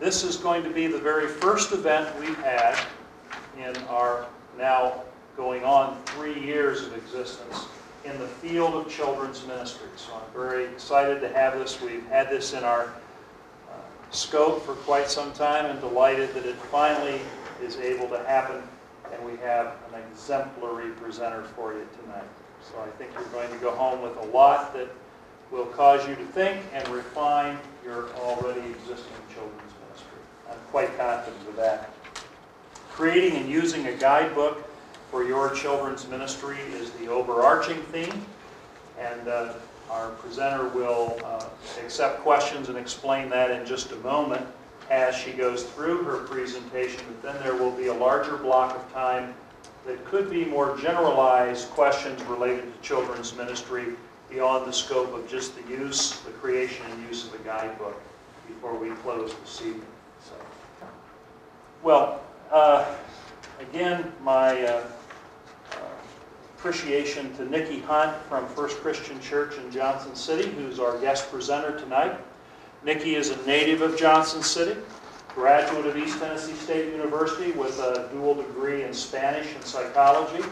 This is going to be the very first event we've had in our now going on 3 years of existence in the field of children's ministry. So I'm very excited to have this. We've had this in our scope for quite some time and delighted that it finally is able to happen, and we have an exemplary presenter for you tonight. So I think you're going to go home with a lot that will cause you to think and refine your already existing children's ministry. I'm quite confident of that. Creating and using a guidebook for your children's ministry is the overarching theme, and our presenter will accept questions and explain that in just a moment as she goes through her presentation. But then there will be a larger block of time that could be more generalized questions related to children's ministry beyond the scope of just the use, the creation and use of the guidebook before we close this evening. So, well, again, my appreciation to Nikki Hunt from First Christian Church in Johnson City, who's our guest presenter tonight. Nikki is a native of Johnson City, graduate of East Tennessee State University with a dual degree in Spanish and psychology.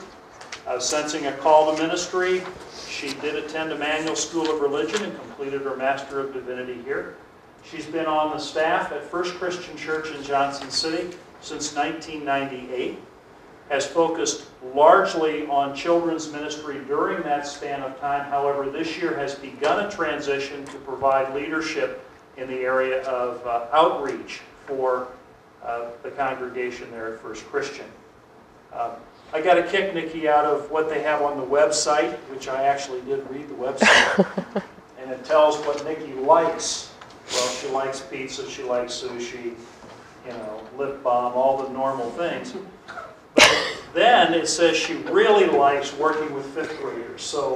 Sensing a call to ministry, she did attend Emmanuel School of Religion and completed her Master of Divinity here. She's been on the staff at First Christian Church in Johnson City since 1998, has focused largely on children's ministry during that span of time. However, this year has begun a transition to provide leadership in the area of outreach for the congregation there at First Christian. I got a kick, Nikki, out of what they have on the website, which I actually did read the website, and it tells what Nikki likes. Well, she likes pizza, she likes sushi, lip balm, all the normal things. But then it says she really likes working with fifth graders. So,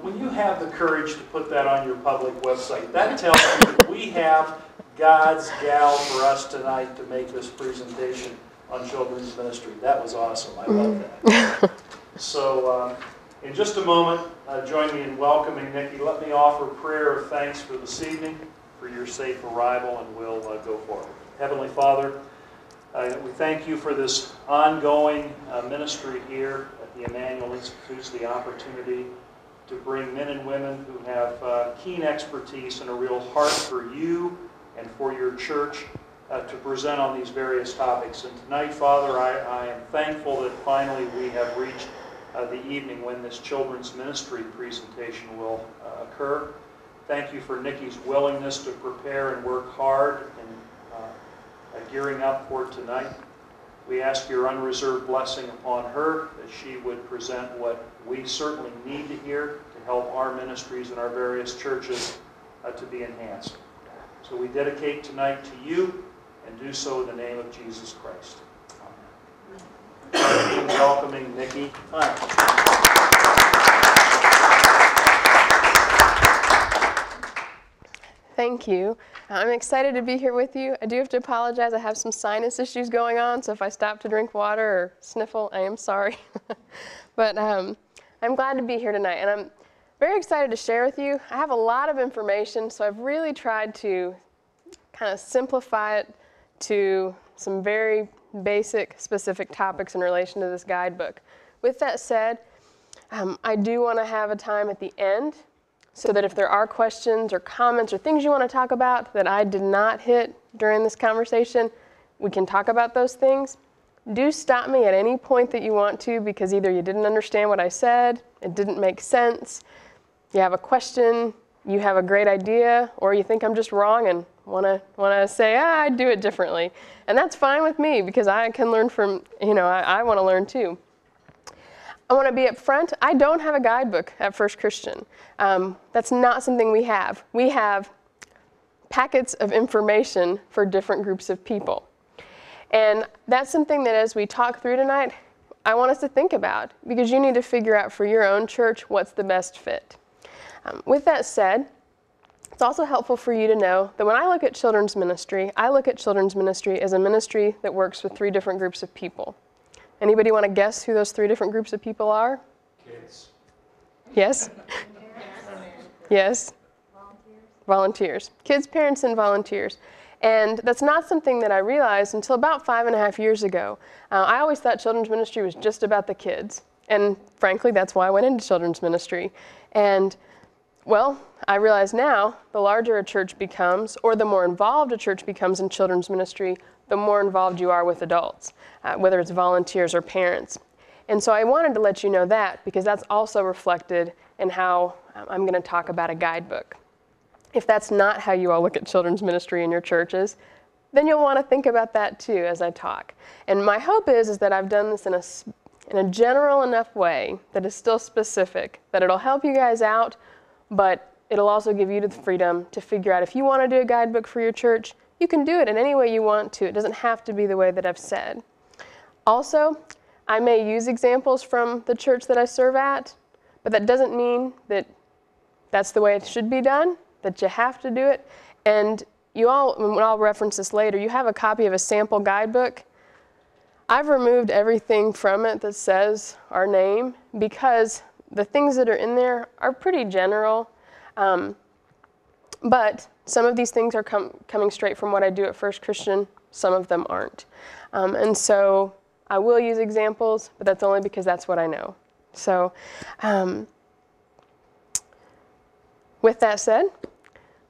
when you have the courage to put that on your public website, that tells you that we have God's gal for us tonight to make this presentation on children's ministry. That was awesome. I love that. So, in just a moment, join me in welcoming Nikki. Let me offer prayer of thanks for this evening, for your safe arrival, and we'll go forward. Heavenly Father, we thank you for this ongoing ministry here at the Emmanuel Institutes, the opportunity to bring men and women who have keen expertise and a real heart for you and for your church to present on these various topics. And tonight, Father, I am thankful that finally we have reached the evening when this children's ministry presentation will occur. Thank you for Nikki's willingness to prepare and work hard and gearing up for tonight. We ask your unreserved blessing upon her, that she would present what we certainly need to hear to help our ministries and our various churches to be enhanced. So we dedicate tonight to you, and do so in the name of Jesus Christ. Amen. Welcoming Nikki Hunt. Thank you. I'm excited to be here with you. I do have to apologize. I have some sinus issues going on, so if I stop to drink water or sniffle, I am sorry. But I'm glad to be here tonight, and I'm very excited to share with you. I have a lot of information, so I've really tried to kind of simplify it to some very basic, specific topics in relation to this guidebook. With that said, I do want to have a time at the end so that if there are questions or comments or things you want to talk about that I did not hit during this conversation, we can talk about those things. Do stop me at any point that you want to, because either you didn't understand what I said, it didn't make sense, you have a question, you have a great idea, or you think I'm just wrong and want to say, I'd do it differently. And that's fine with me, because I can learn from, I want to learn too. I want to be up front. I don't have a guidebook at First Christian. That's not something we have. We have packets of information for different groups of people. And that's something that as we talk through tonight, I want us to think about, because you need to figure out for your own church what's the best fit. With that said, it's also helpful for you to know that when I look at children's ministry, I look at children's ministry as a ministry that works with 3 different groups of people. Anybody want to guess who those 3 different groups of people are? Kids. Yes? Yes? Volunteers. Kids, parents, and volunteers. And that's not something that I realized until about 5.5 years ago. I always thought children's ministry was just about the kids. And frankly, that's why I went into children's ministry. And well, I realize now the larger a church becomes, or the more involved a church becomes in children's ministry, the more involved you are with adults, whether it's volunteers or parents. And so I wanted to let you know that because that's also reflected in how I'm going to talk about a guidebook. If that's not how you all look at children's ministry in your churches, then you'll want to think about that too as I talk. And my hope is that I've done this in a general enough way that is still specific, that it'll help you guys out, but it'll also give you the freedom to figure out if you want to do a guidebook for your church, you can do it in any way you want to. It doesn't have to be the way that I've said. Also, I may use examples from the church that I serve at, but that doesn't mean that that's the way it should be done, that you have to do it. And you all, and I'll reference this later, you have a copy of a sample guidebook. I've removed everything from it that says our name because the things that are in there are pretty general, but some of these things are coming straight from what I do at First Christian, some of them aren't. And so I will use examples, but that's only because that's what I know. So with that said,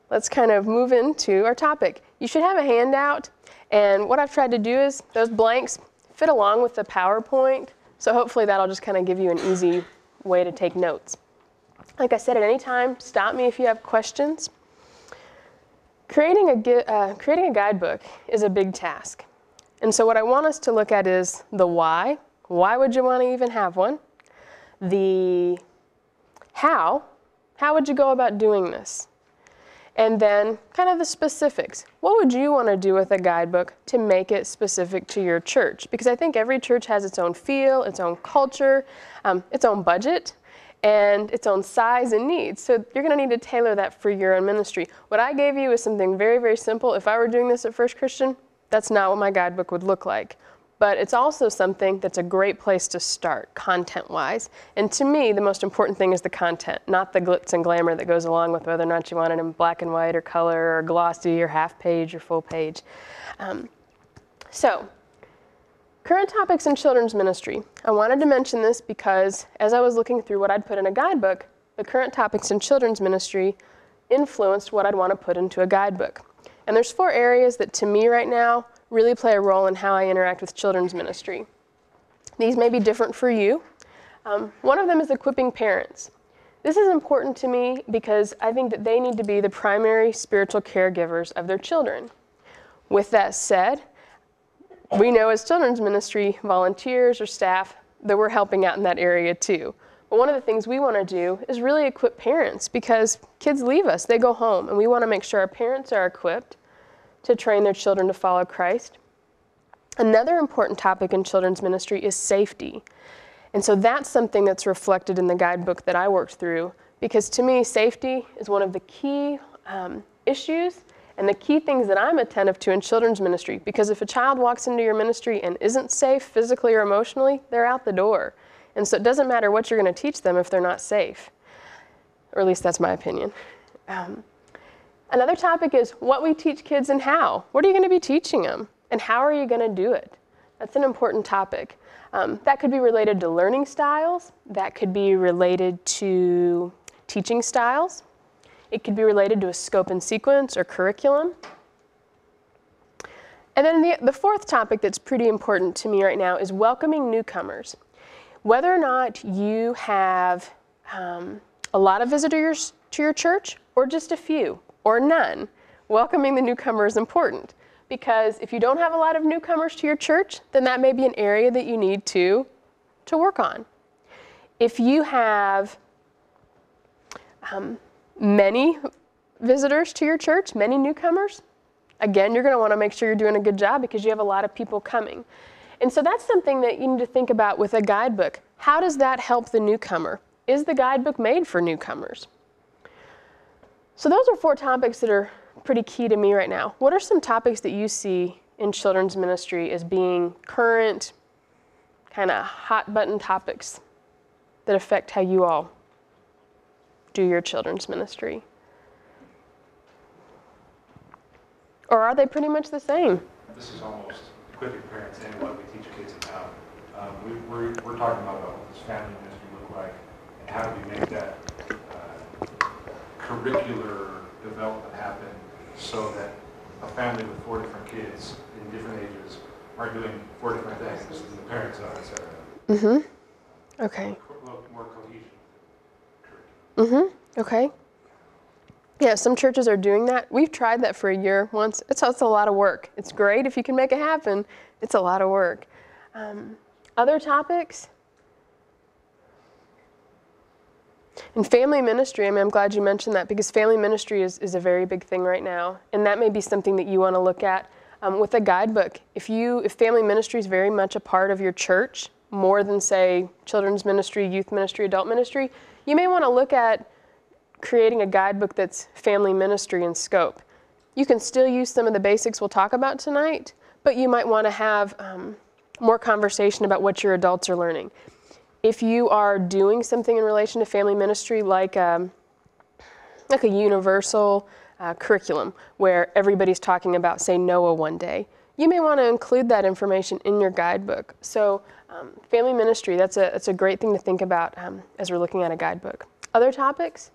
let's kind of move into our topic. You should have a handout, and what I've tried to do is those blanks fit along with the PowerPoint, so hopefully that'll just kind of give you an easy way to take notes. Like I said, at any time, stop me if you have questions. Creating a guidebook is a big task. And so what I want us to look at is the why. Why would you want to even have one? The how. How would you go about doing this? And then kind of the specifics. What would you want to do with a guidebook to make it specific to your church? Because I think every church has its own feel, its own culture, its own budget, and its own size and needs. So you're going to need to tailor that for your own ministry. What I gave you is something very, very simple. If I were doing this at First Christian, that's not what my guidebook would look like. But it's also something that's a great place to start, content-wise. And to me, the most important thing is the content, not the glitz and glamour that goes along with whether or not you want it in black and white or color or glossy or half page or full page. So, current topics in children's ministry. I wanted to mention this because as I was looking through what I'd put in a guidebook, the current topics in children's ministry influenced what I'd want to put into a guidebook. And there's 4 areas that to me right now really play a role in how I interact with children's ministry. These may be different for you. One of them is equipping parents. This is important to me because I think that they need to be the primary spiritual caregivers of their children. With that said, we know as children's ministry volunteers or staff that we're helping out in that area too. But one of the things we want to do is really equip parents because kids leave us, they go home, and we want to make sure our parents are equipped to train their children to follow Christ. Another important topic in children's ministry is safety. And so that's something that's reflected in the guidebook that I worked through because to me, safety is one of the key issues and the key things that I'm attentive to in children's ministry, because if a child walks into your ministry and isn't safe physically or emotionally, they're out the door. And so it doesn't matter what you're going to teach them if they're not safe. Or at least that's my opinion. Another topic is what we teach kids and how. What are you going to be teaching them? And how are you going to do it? That's an important topic. That could be related to learning styles. That could be related to teaching styles. It could be related to a scope and sequence or curriculum. And then the 4th topic that's pretty important to me right now is welcoming newcomers. Whether or not you have a lot of visitors to your church or just a few or none, welcoming the newcomer is important because if you don't have a lot of newcomers to your church, then that may be an area that you need to work on. If you have many visitors to your church, many newcomers, again, you're going to want to make sure you're doing a good job because you have a lot of people coming. And so that's something that you need to think about with a guidebook. How does that help the newcomer? Is the guidebook made for newcomers? So those are 4 topics that are pretty key to me right now. What are some topics that you see in children's ministry as being current, kind of hot button topics that affect how you all do your children's ministry? Or are they pretty much the same? This is almost equipping parents in what we teach kids about. We're talking about what does family ministry look like, and how do we make that curricular development happen so that a family with 4 different kids in different ages are doing 4 different things than the parents are, et cetera. Mm-hmm. Okay. A little more cohesion. Mm-hmm. Okay. Yeah, some churches are doing that. We've tried that for a year once. It's a lot of work. It's great if you can make it happen. It's a lot of work. Other topics? In family ministry, I'm glad you mentioned that because family ministry is a very big thing right now. And that may be something that you want to look at with a guidebook. If family ministry is very much a part of your church, more than, say, children's ministry, youth ministry, adult ministry, you may want to look at creating a guidebook that's family ministry in scope. You can still use some of the basics we'll talk about tonight, but you might want to have more conversation about what your adults are learning. If you are doing something in relation to family ministry like a universal curriculum where everybody's talking about, say, Noah one day, you may want to include that information in your guidebook. So family ministry, that's a great thing to think about as we're looking at a guidebook. Other topics?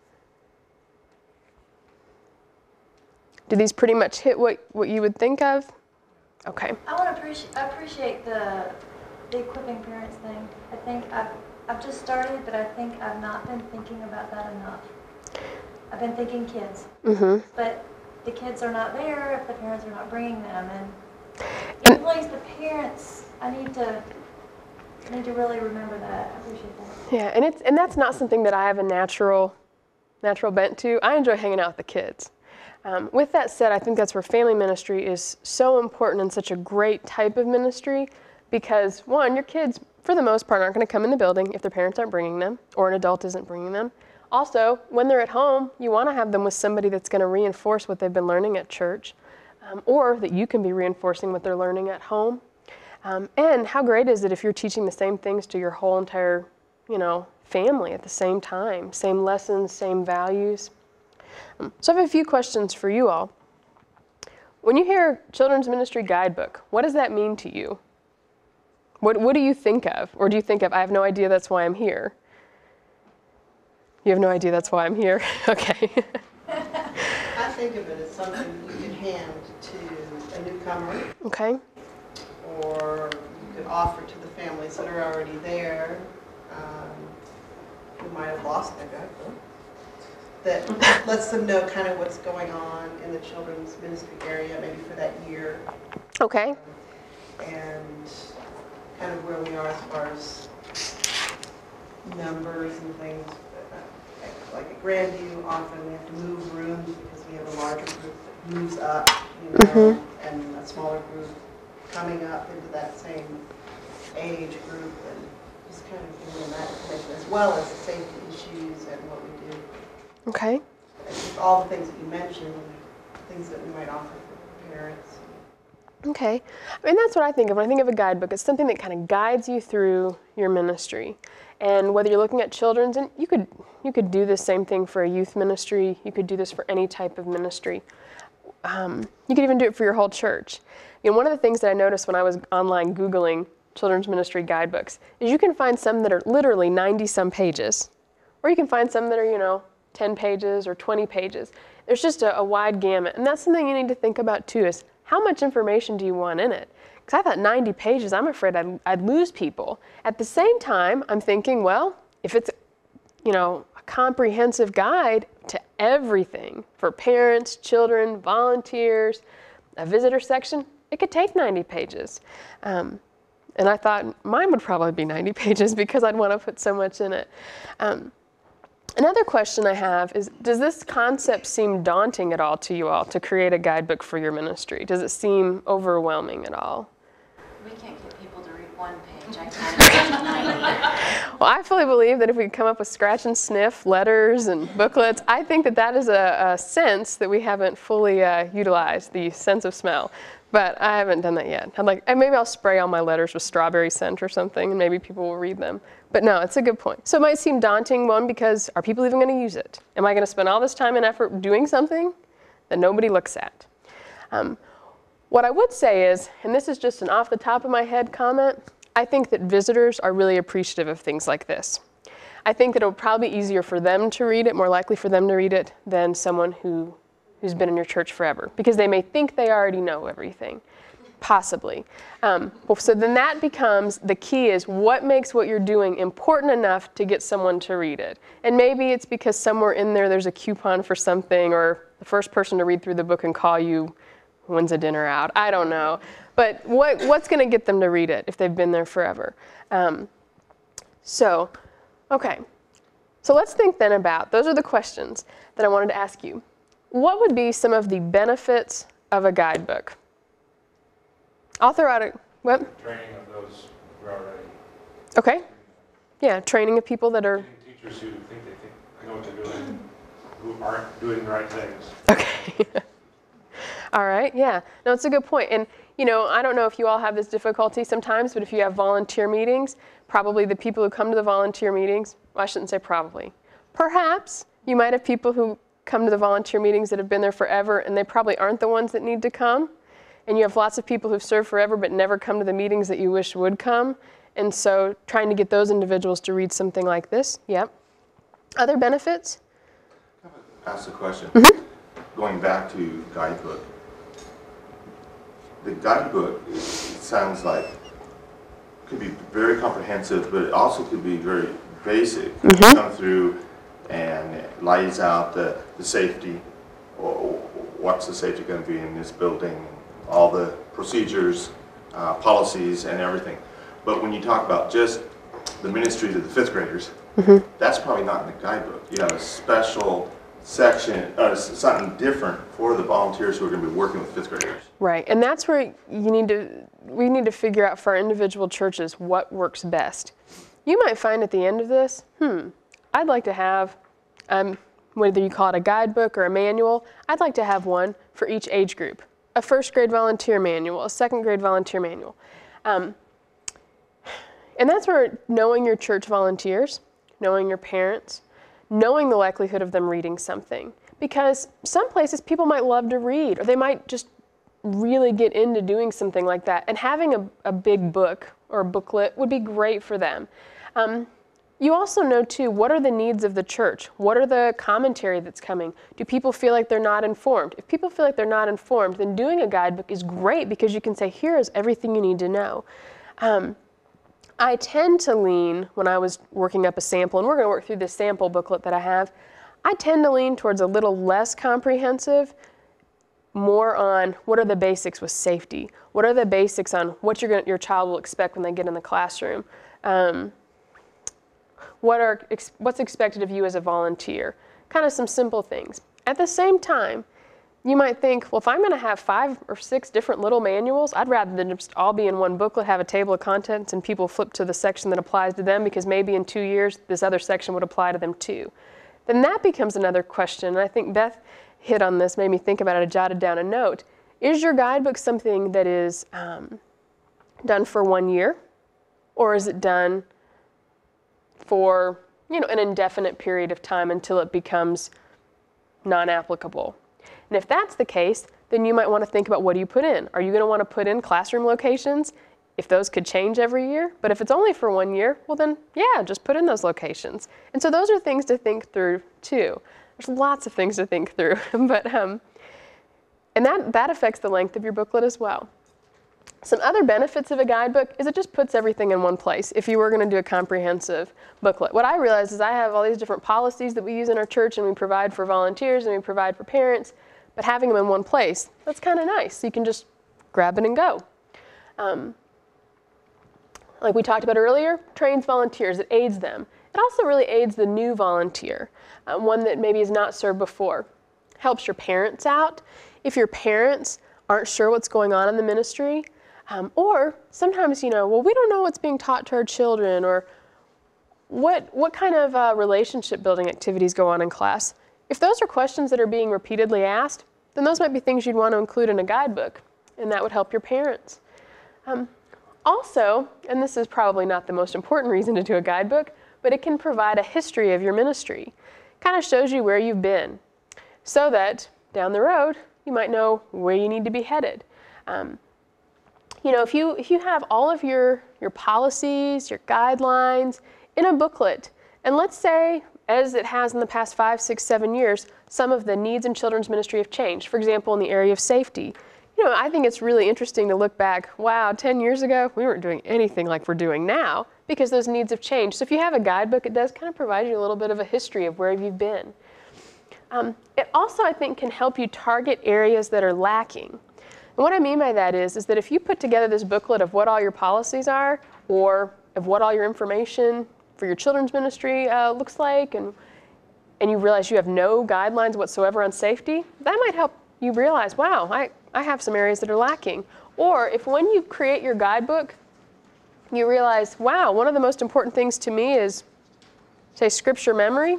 Do these pretty much hit what you would think of? Okay. I want to appreciate the equipping parents thing. I think I've just started, but I think I've not been thinking about that enough. I've been thinking kids, but the kids are not there if the parents are not bringing them, and in place the parents. I need to really remember that. I appreciate that. Yeah, and that's not something that I have a natural bent to. I enjoy hanging out with the kids. With that said, I think that's where family ministry is so important and such a great type of ministry because, one, your kids, for the most part, aren't going to come in the building if their parents aren't bringing them or an adult isn't bringing them. Also, when they're at home, you want to have them with somebody that's going to reinforce what they've been learning at church or that you can be reinforcing what they're learning at home. And how great is it if you're teaching the same things to your whole entire, family at the same time, same lessons, same values. So I have a few questions for you all. When you hear Children's Ministry Guidebook, what does that mean to you? What do you think of? Or do you think of, I have no idea, that's why I'm here? You have no idea that's why I'm here? Okay. I think of it as something you can hand to a newcomer. Okay. Or you could offer to the families that are already there who might have lost their guidebook. That lets them know kind of what's going on in the children's ministry area, maybe for that year. Okay. And kind of where we are as far as numbers and things. Like at Grandview, often we have to move rooms because we have a larger group that moves up, and a smaller group coming up into that same age group, and just kind of giving them that information, as well as the safety issues and what we do. Okay. All the things that you mentioned, things that we might offer for parents. Okay. I mean, that's what I think of when I think of a guidebook. It's something that kind of guides you through your ministry. And whether you're looking at children's, and you could do the same thing for a youth ministry. You could do this for any type of ministry. You could even do it for your whole church. One of the things that I noticed when I was online Googling children's ministry guidebooks is you can find some that are literally 90-some pages, or you can find some that are, 10 pages or 20 pages. There's just a wide gamut. And that's something you need to think about too, is how much information do you want in it? Because I thought 90 pages, I'm afraid I'd lose people. At the same time, I'm thinking, well, if it's, a comprehensive guide to everything for parents, children, volunteers, a visitor section, it could take 90 pages. And I thought mine would probably be 90 pages because I'd want to put so much in it. Another question I have is, does this concept seem daunting at all to you all to create a guidebook for your ministry? Does it seem overwhelming at all? We can't get people to read one page. I can't. Well, I fully believe that if we could come up with scratch and sniff letters and booklets, I think that is a sense that we haven't fully utilized, the sense of smell. But I haven't done that yet. And maybe I'll spray all my letters with strawberry scent or something, and maybe people will read them. But no, it's a good point. So it might seem daunting, one, because are people even going to use it? Am I going to spend all this time and effort doing something that nobody looks at? What I would say is, and this is just an off the top of my head comment, I think that visitors are really appreciative of things like this. I think that it will probably be easier for them to read it, more likely for them to read it, than someone who's been in your church forever, because they may think they already know everything, possibly. So then that becomes, the key is what makes what you're doing important enough to get someone to read it. And maybe it's because somewhere in there's a coupon for something, or the first person to read through the book and call you when's a dinner out. I don't know. But what's going to get them to read it if they've been there forever? Okay. So let's think then about, those are the questions that I wanted to ask you. What would be some of the benefits of a guidebook? I'll throw out what? Training of those who are already. Okay. Yeah, training of people that are. Teachers who think they know what they're doing, who aren't doing the right things. Okay. All right, yeah. No, it's a good point. And, I don't know if you all have this difficulty sometimes, but if you have volunteer meetings, probably the people who come to the volunteer meetings, well, I shouldn't say probably. Perhaps you might have people who come to the volunteer meetings that have been there forever, and they probably aren't the ones that need to come. And you have lots of people who've served forever but never come to the meetings that you wish would come. And so trying to get those individuals to read something like this, yep. Other benefits? Ask the question. Mm-hmm. Going back to Guidebook. The Guidebook, it sounds like, could be very comprehensive, but it also could be very basic. Mm-hmm. Come through and it lays out the safety, or what's the safety going to be in this building, all the procedures, policies, and everything. But when you talk about just the ministry to the fifth graders, mm-hmm. that's probably not in the Guidebook. You have a special section, something different for the volunteers who are going to be working with fifth graders. Right, and that's where we need to figure out for our individual churches what works best. You might find at the end of this, I'd like to have, whether you call it a guidebook or a manual, I'd like to have one for each age group. A first grade volunteer manual, a second grade volunteer manual. And that's where knowing your church volunteers, knowing your parents, knowing the likelihood of them reading something. Because some places people might love to read, or they might just really get into doing something like that. And having a big book or a booklet would be great for them. You also know, too, what are the needs of the church? What are the commentary that's coming? Do people feel like they're not informed? If people feel like they're not informed, then doing a guidebook is great because you can say, here is everything you need to know. I tend to lean, when I was working up a sample, and we're going to work through this sample booklet that I have, I tend to lean towards a little less comprehensive, more on what are the basics with safety? What are the basics on what your child will expect when they get in the classroom? What's expected of you as a volunteer? Kind of some simple things. At the same time, you might think, well, if I'm going to have 5 or 6 different little manuals, I'd rather than just all be in one booklet, have a table of contents, and people flip to the section that applies to them, because maybe in 2 years, this other section would apply to them too. Then that becomes another question, and I think Beth hit on this, made me think about it, I jotted down a note. Is your guidebook something that is done for 1 year, or is it done for an indefinite period of time until it becomes non-applicable? And if that's the case, then you might want to think about, what do you put in? Are you going to want to put in classroom locations if those could change every year? But if it's only for 1 year, well then, yeah, just put in those locations. And so those are things to think through too. There's lots of things to think through, but and that affects the length of your booklet as well. Some other benefits of a guidebook is it just puts everything in one place if you were going to do a comprehensive booklet. What I realized is I have all these different policies that we use in our church, and we provide for volunteers and we provide for parents, but having them in one place, that's kind of nice. You can just grab it and go. Like we talked about earlier, trains volunteers, it aids them. It also really aids the new volunteer, one that maybe has not served before. Helps your parents out. If your parents aren't sure what's going on in the ministry, or sometimes, well, we don't know what's being taught to our children, or what kind of relationship building activities go on in class. If those are questions that are being repeatedly asked, then those might be things you'd want to include in a guidebook, and that would help your parents. Also, and this is probably not the most important reason to do a guidebook, but it can provide a history of your ministry. Kind of shows you where you've been, so that down the road, you might know where you need to be headed. You know, if you have all of your policies, your guidelines in a booklet, and let's say, as it has in the past 5, 6, 7 years, some of the needs in children's ministry have changed. For example, in the area of safety. You know, I think it's really interesting to look back, wow, 10 years ago, we weren't doing anything like we're doing now because those needs have changed. So if you have a guidebook, it does kind of provide you a little bit of a history of where you've been. It also, I think, can help you target areas that are lacking. And what I mean by that is that if you put together this booklet of what all your policies are, or of what all your information for your children's ministry looks like, and you realize you have no guidelines whatsoever on safety, that might help you realize, wow, I have some areas that are lacking. Or if when you create your guidebook, you realize, wow, one of the most important things to me is, say, scripture memory,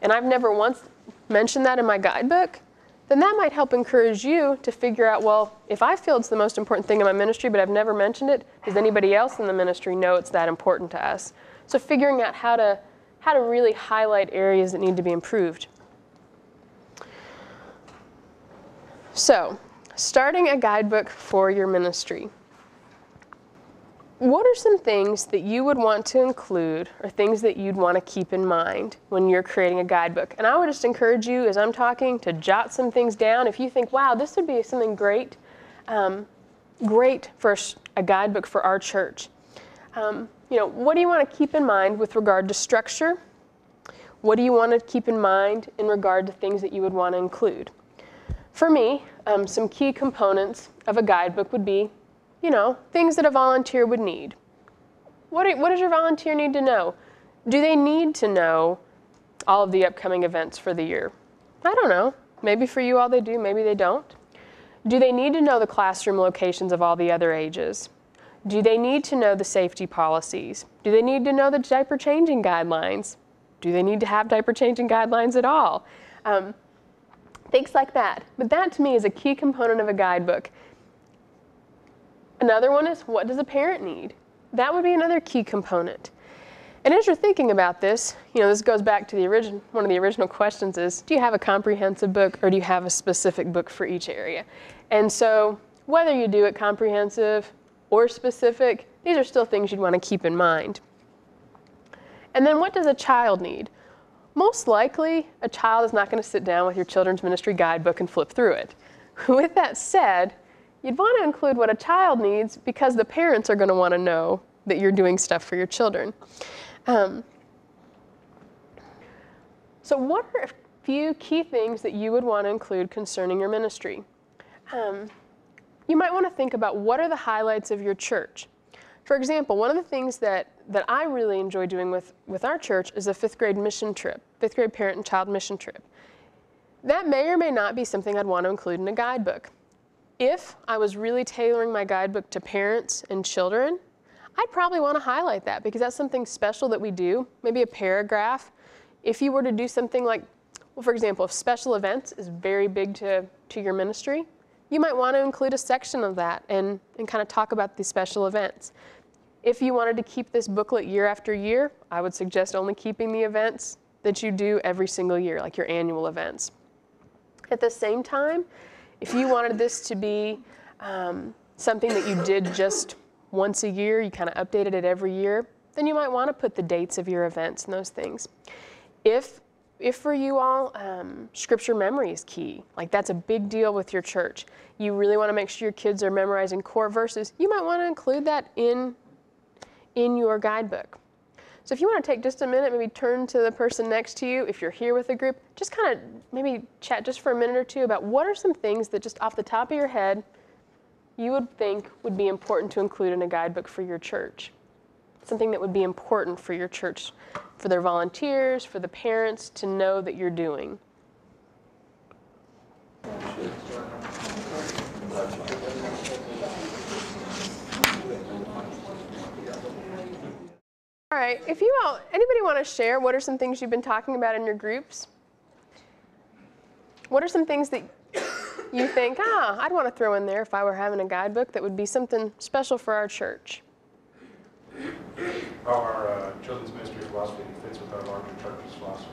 and I've never once mentioned that in my guidebook, then that might help encourage you to figure out, well, if I feel it's the most important thing in my ministry, but I've never mentioned it, does anybody else in the ministry know it's that important to us? So figuring out how to really highlight areas that need to be improved. So, starting a guidebook for your ministry. What are some things that you would want to include, or things that you'd want to keep in mind when you're creating a guidebook? And I would just encourage you, as I'm talking, to jot some things down. If you think, wow, this would be something great, great for a guidebook for our church. You know, what do you want to keep in mind with regard to structure? What do you want to keep in mind in regard to things that you would want to include? For me, some key components of a guidebook would be, you know, things that a volunteer would need. What does your volunteer need to know? Do they need to know all of the upcoming events for the year? I don't know. Maybe for you all they do, maybe they don't. Do they need to know the classroom locations of all the other ages? Do they need to know the safety policies? Do they need to know the diaper changing guidelines? Do they need to have diaper changing guidelines at all? Things like that. But that to me is a key component of a guidebook. Another one is, what does a parent need? That would be another key component. And as you're thinking about this, you know, this goes back to one of the original questions is, do you have a comprehensive book or do you have a specific book for each area? And so whether you do it comprehensive or specific, these are still things you'd want to keep in mind. And then what does a child need? Most likely, a child is not going to sit down with your children's ministry guidebook and flip through it. With that said, you'd want to include what a child needs because the parents are going to want to know that you're doing stuff for your children. So what are a few key things that you would want to include concerning your ministry? You might want to think about what are the highlights of your church. For example, one of the things that I really enjoy doing with our church is a 5th grade mission trip, 5th grade parent and child mission trip. That may or may not be something I'd want to include in a guidebook. If I was really tailoring my guidebook to parents and children, I'd probably want to highlight that because that's something special that we do, maybe a paragraph. If you were to do something like, well, for example, if special events is very big to your ministry, you might want to include a section of that and kind of talk about these special events. If you wanted to keep this booklet year after year, I would suggest only keeping the events that you do every single year, like your annual events. At the same time, if you wanted this to be something that you did just once a year, you kind of updated it every year, then you might want to put the dates of your events and those things. If for you all, scripture memory is key, like that's a big deal with your church, you really want to make sure your kids are memorizing core verses, you might want to include that in your guidebook. So if you want to take just a minute, maybe turn to the person next to you, if you're here with a group, just kind of maybe chat just for a minute or two about what are some things that just off the top of your head you would think would be important to include in a guidebook for your church. Something that would be important for your church, for their volunteers, for the parents to know that you're doing. All right, if you all, anybody want to share what are some things you've been talking about in your groups? What are some things that you think, I'd want to throw in there if I were having a guidebook that would be something special for our church? How our children's ministry philosophy fits with our larger church's philosophy.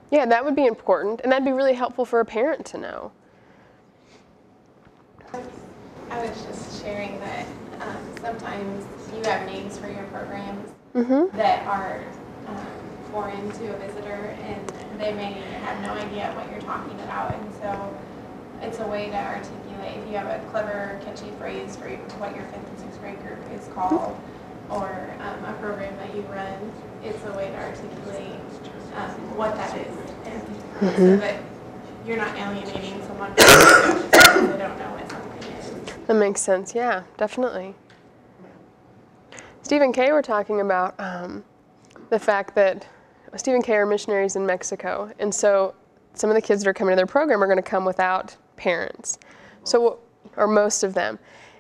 Yeah, that would be important, and that'd be really helpful for a parent to know. I was just sharing that sometimes you have names for your programs that are foreign to a visitor, and they may have no idea what you're talking about, and so it's a way to articulate. If you have a clever, catchy phrase for what your 5th and 6th grade group is called, or a program that you run, it's a way to articulate what that is, and so that you're not alienating someone because they don't know what something is. That makes sense. Yeah, definitely. Steve and Kay were talking about the fact that Steve and Kay are missionaries in Mexico, and so some of the kids that are coming to their program are going to come without parents, so, or most of them.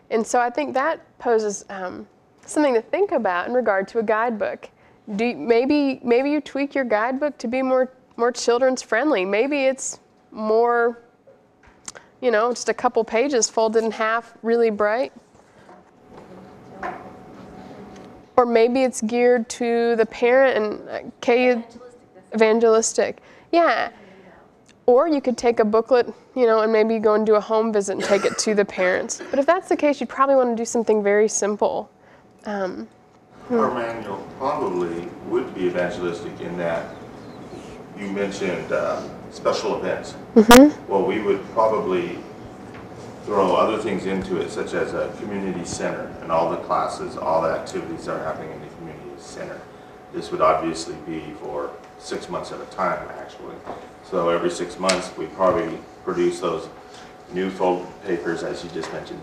And so I think that poses something to think about in regard to a guidebook. Maybe you tweak your guidebook to be more children's friendly. Maybe it's more, just a couple pages folded in half, really bright. Or maybe it's geared to the parent and evangelistic. Yeah. Or you could take a booklet, and maybe go and do a home visit and take it to the parents. But if that's the case, you'd probably want to do something very simple. Our manual probably would be evangelistic in that you mentioned special events. Well, we would probably throw other things into it, such as a community center and all the classes, all the activities that are happening in the community center. This would obviously be for 6 months at a time, actually. So every 6 months, we probably produce those new folded papers, as you just mentioned,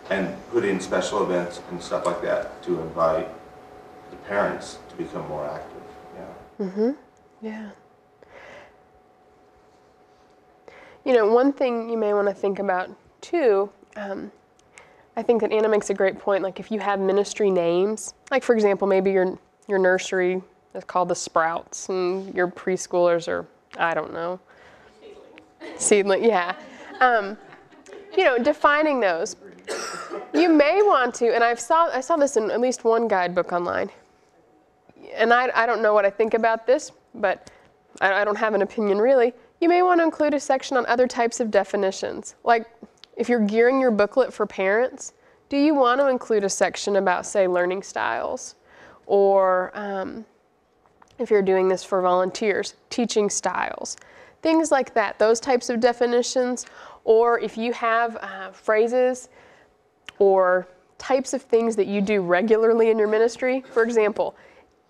and put in special events and stuff like that to invite the parents to become more active. Yeah. Yeah. One thing you may want to think about too, I think that Anna makes a great point. Like if you have ministry names, like for example, maybe your nursery is called the Sprouts, and your preschoolers are, I don't know, seedling. Yeah. Defining those. You may want to, and I saw this in at least one guidebook online, and I don't know what I think about this, but I don't have an opinion really. You may want to include a section on other types of definitions. Like if you're gearing your booklet for parents, do you want to include a section about, say, learning styles? Or if you're doing this for volunteers, teaching styles. Things like that, those types of definitions. Or if you have phrases or types of things that you do regularly in your ministry. For example,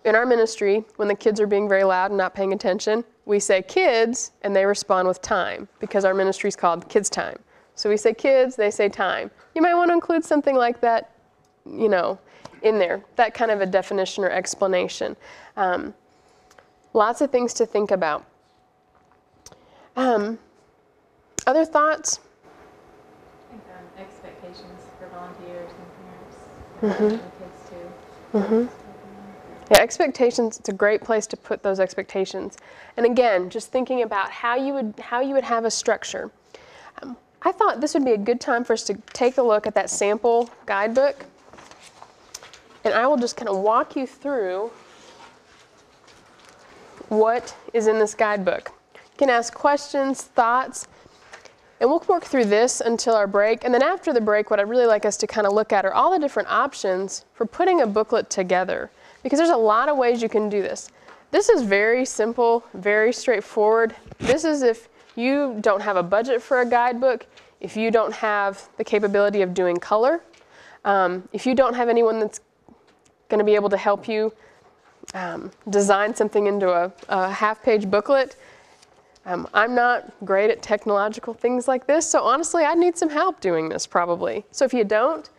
in our ministry, when the kids are being very loud and not paying attention, we say kids, and they respond with time, because our ministry is called Kids Time. So we say kids, they say time. You might want to include something like that, in there, that kind of a definition or explanation. Lots of things to think about. Other thoughts? I think expectations for volunteers and parents, and kids too. Yeah, expectations, it's a great place to put those expectations. And again, just thinking about how you would have a structure. I thought this would be a good time for us to take a look at that sample guidebook. And I will just kind of walk you through what is in this guidebook. You can ask questions, thoughts, and we'll work through this until our break. And then after the break, what I'd really like us to kind of look at are all the different options for putting a booklet together. Because there's a lot of ways you can do this. This is very simple, very straightforward. This is if you don't have a budget for a guidebook, if you don't have the capability of doing color, if you don't have anyone that's going to be able to help you design something into a half-page booklet. I'm not great at technological things like this, so honestly, I'd need some help doing this probably. So if you don't,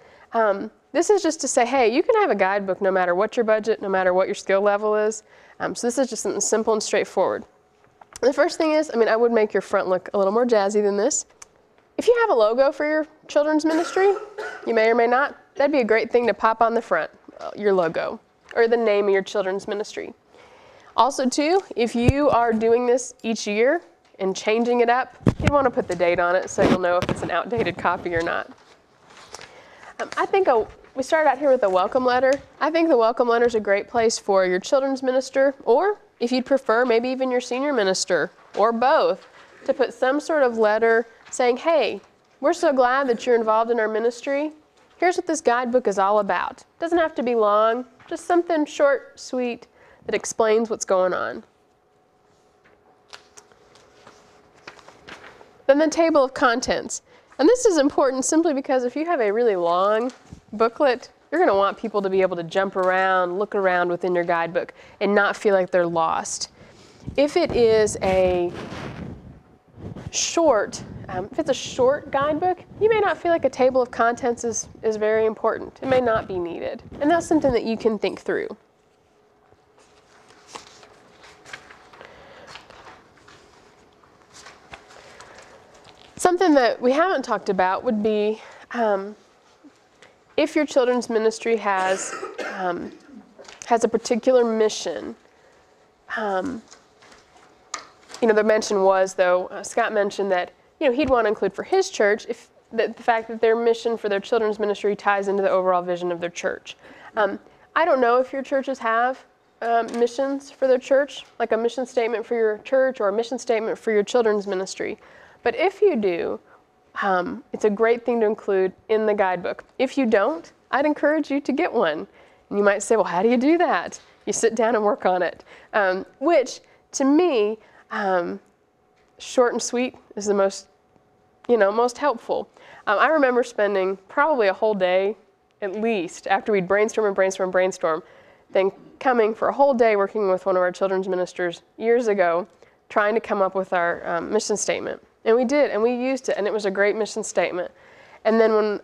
this is just to say, hey, you can have a guidebook no matter what your budget, no matter what your skill level is. So this is just something simple and straightforward. The first thing is, I would make your front look a little more jazzy than this. If you have a logo for your children's ministry, you may or may not, that'd be a great thing to pop on the front, your logo, or the name of your children's ministry. Also too, if you are doing this each year and changing it up, you'd want to put the date on it so you'll know if it's an outdated copy or not. I think we started out here with a welcome letter. I think the welcome letter is a great place for your children's minister, or if you'd prefer, maybe even your senior minister or both, to put some sort of letter saying, hey, we're so glad that you're involved in our ministry. Here's what this guidebook is all about. Doesn't have to be long, just something short, sweet, that explains what's going on. Then the table of contents. And this is important simply because if you have a really long booklet, you're going to want people to be able to jump around, look around within your guidebook, and not feel like they're lost. If it is a short guidebook, you may not feel like a table of contents is very important. It may not be needed. And that's something that you can think through. Something that we haven't talked about would be if your children's ministry has a particular mission. The mention was, though, Scott mentioned that he'd want to include for his church the fact that their mission for their children's ministry ties into the overall vision of their church. I don't know if your churches have missions for their church, like a mission statement for your church or a mission statement for your children's ministry. But if you do, it's a great thing to include in the guidebook. If you don't, I'd encourage you to get one. And you might say, well, how do you do that? You sit down and work on it. Which, to me, short and sweet is the most helpful. I remember spending probably a whole day, at least, after we'd brainstorm, then coming for a whole day working with one of our children's ministers years ago, trying to come up with our mission statement. And we did, and we used it, and it was a great mission statement. And then when,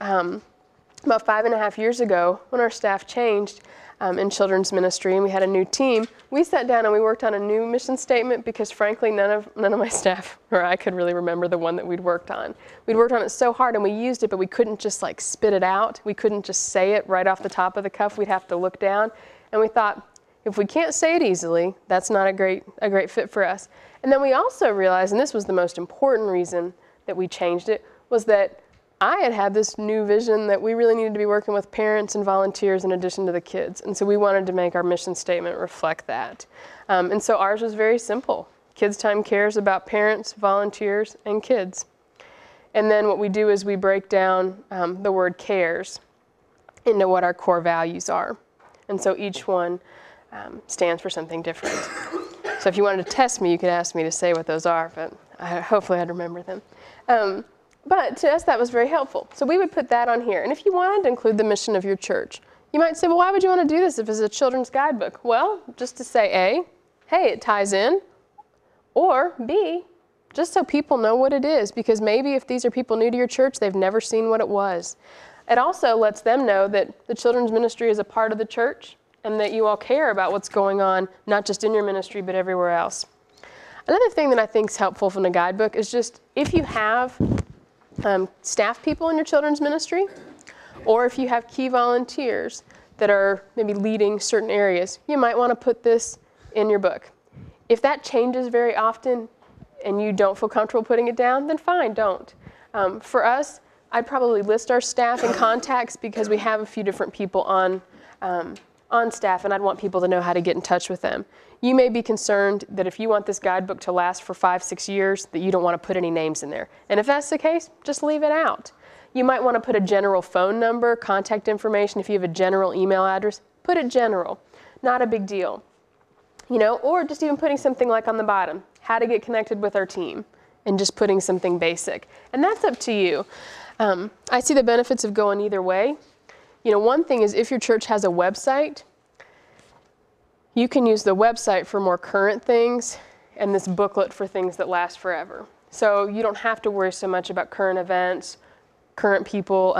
about 5.5 years ago, when our staff changed in children's ministry and we had a new team, we sat down and we worked on a new mission statement because frankly, none of my staff or I could really remember the one that we'd worked on. We'd worked on it so hard and we used it, but we couldn't just like spit it out. We couldn't just say it right off the top of the cuff. We'd have to look down. And we thought, if we can't say it easily, that's not a great fit for us. And then we also realized, and this was the most important reason that we changed it, was that I had this new vision that we really needed to be working with parents and volunteers in addition to the kids. And so we wanted to make our mission statement reflect that. And so ours was very simple. Kids Time cares about parents, volunteers, and kids. And then what we do is we break down the word cares into what our core values are. And so each one stands for something different. So if you wanted to test me, you could ask me to say what those are, but hopefully I'd remember them. But to us, that was very helpful. So we would put that on here. And if you wanted to include the mission of your church, you might say, well, why would you want to do this if it's a children's guidebook? Well, just to say, A, hey, it ties in, or B, just so people know what it is, because maybe if these are people new to your church, they've never seen what it was. It also lets them know that the children's ministry is a part of the church and that you all care about what's going on, not just in your ministry, but everywhere else. Another thing that I think is helpful from the guidebook is just if you have staff people in your children's ministry, or if you have key volunteers that are maybe leading certain areas, you might want to put this in your book. If that changes very often and you don't feel comfortable putting it down, then fine, don't. For us, I'd probably list our staff and contacts because we have a few different people on staff, and I'd want people to know how to get in touch with them. You may be concerned that if you want this guidebook to last for 5-6 years, that you don't want to put any names in there. And if that's the case, just leave it out. You might want to put a general phone number, contact information. If you have a general email address, put it general. Not a big deal. Or just even putting something like on the bottom, how to get connected with our team, and just putting something basic. And that's up to you. I see the benefits of going either way. One thing is if your church has a website, you can use the website for more current things and this booklet for things that last forever. So you don't have to worry so much about current events, current people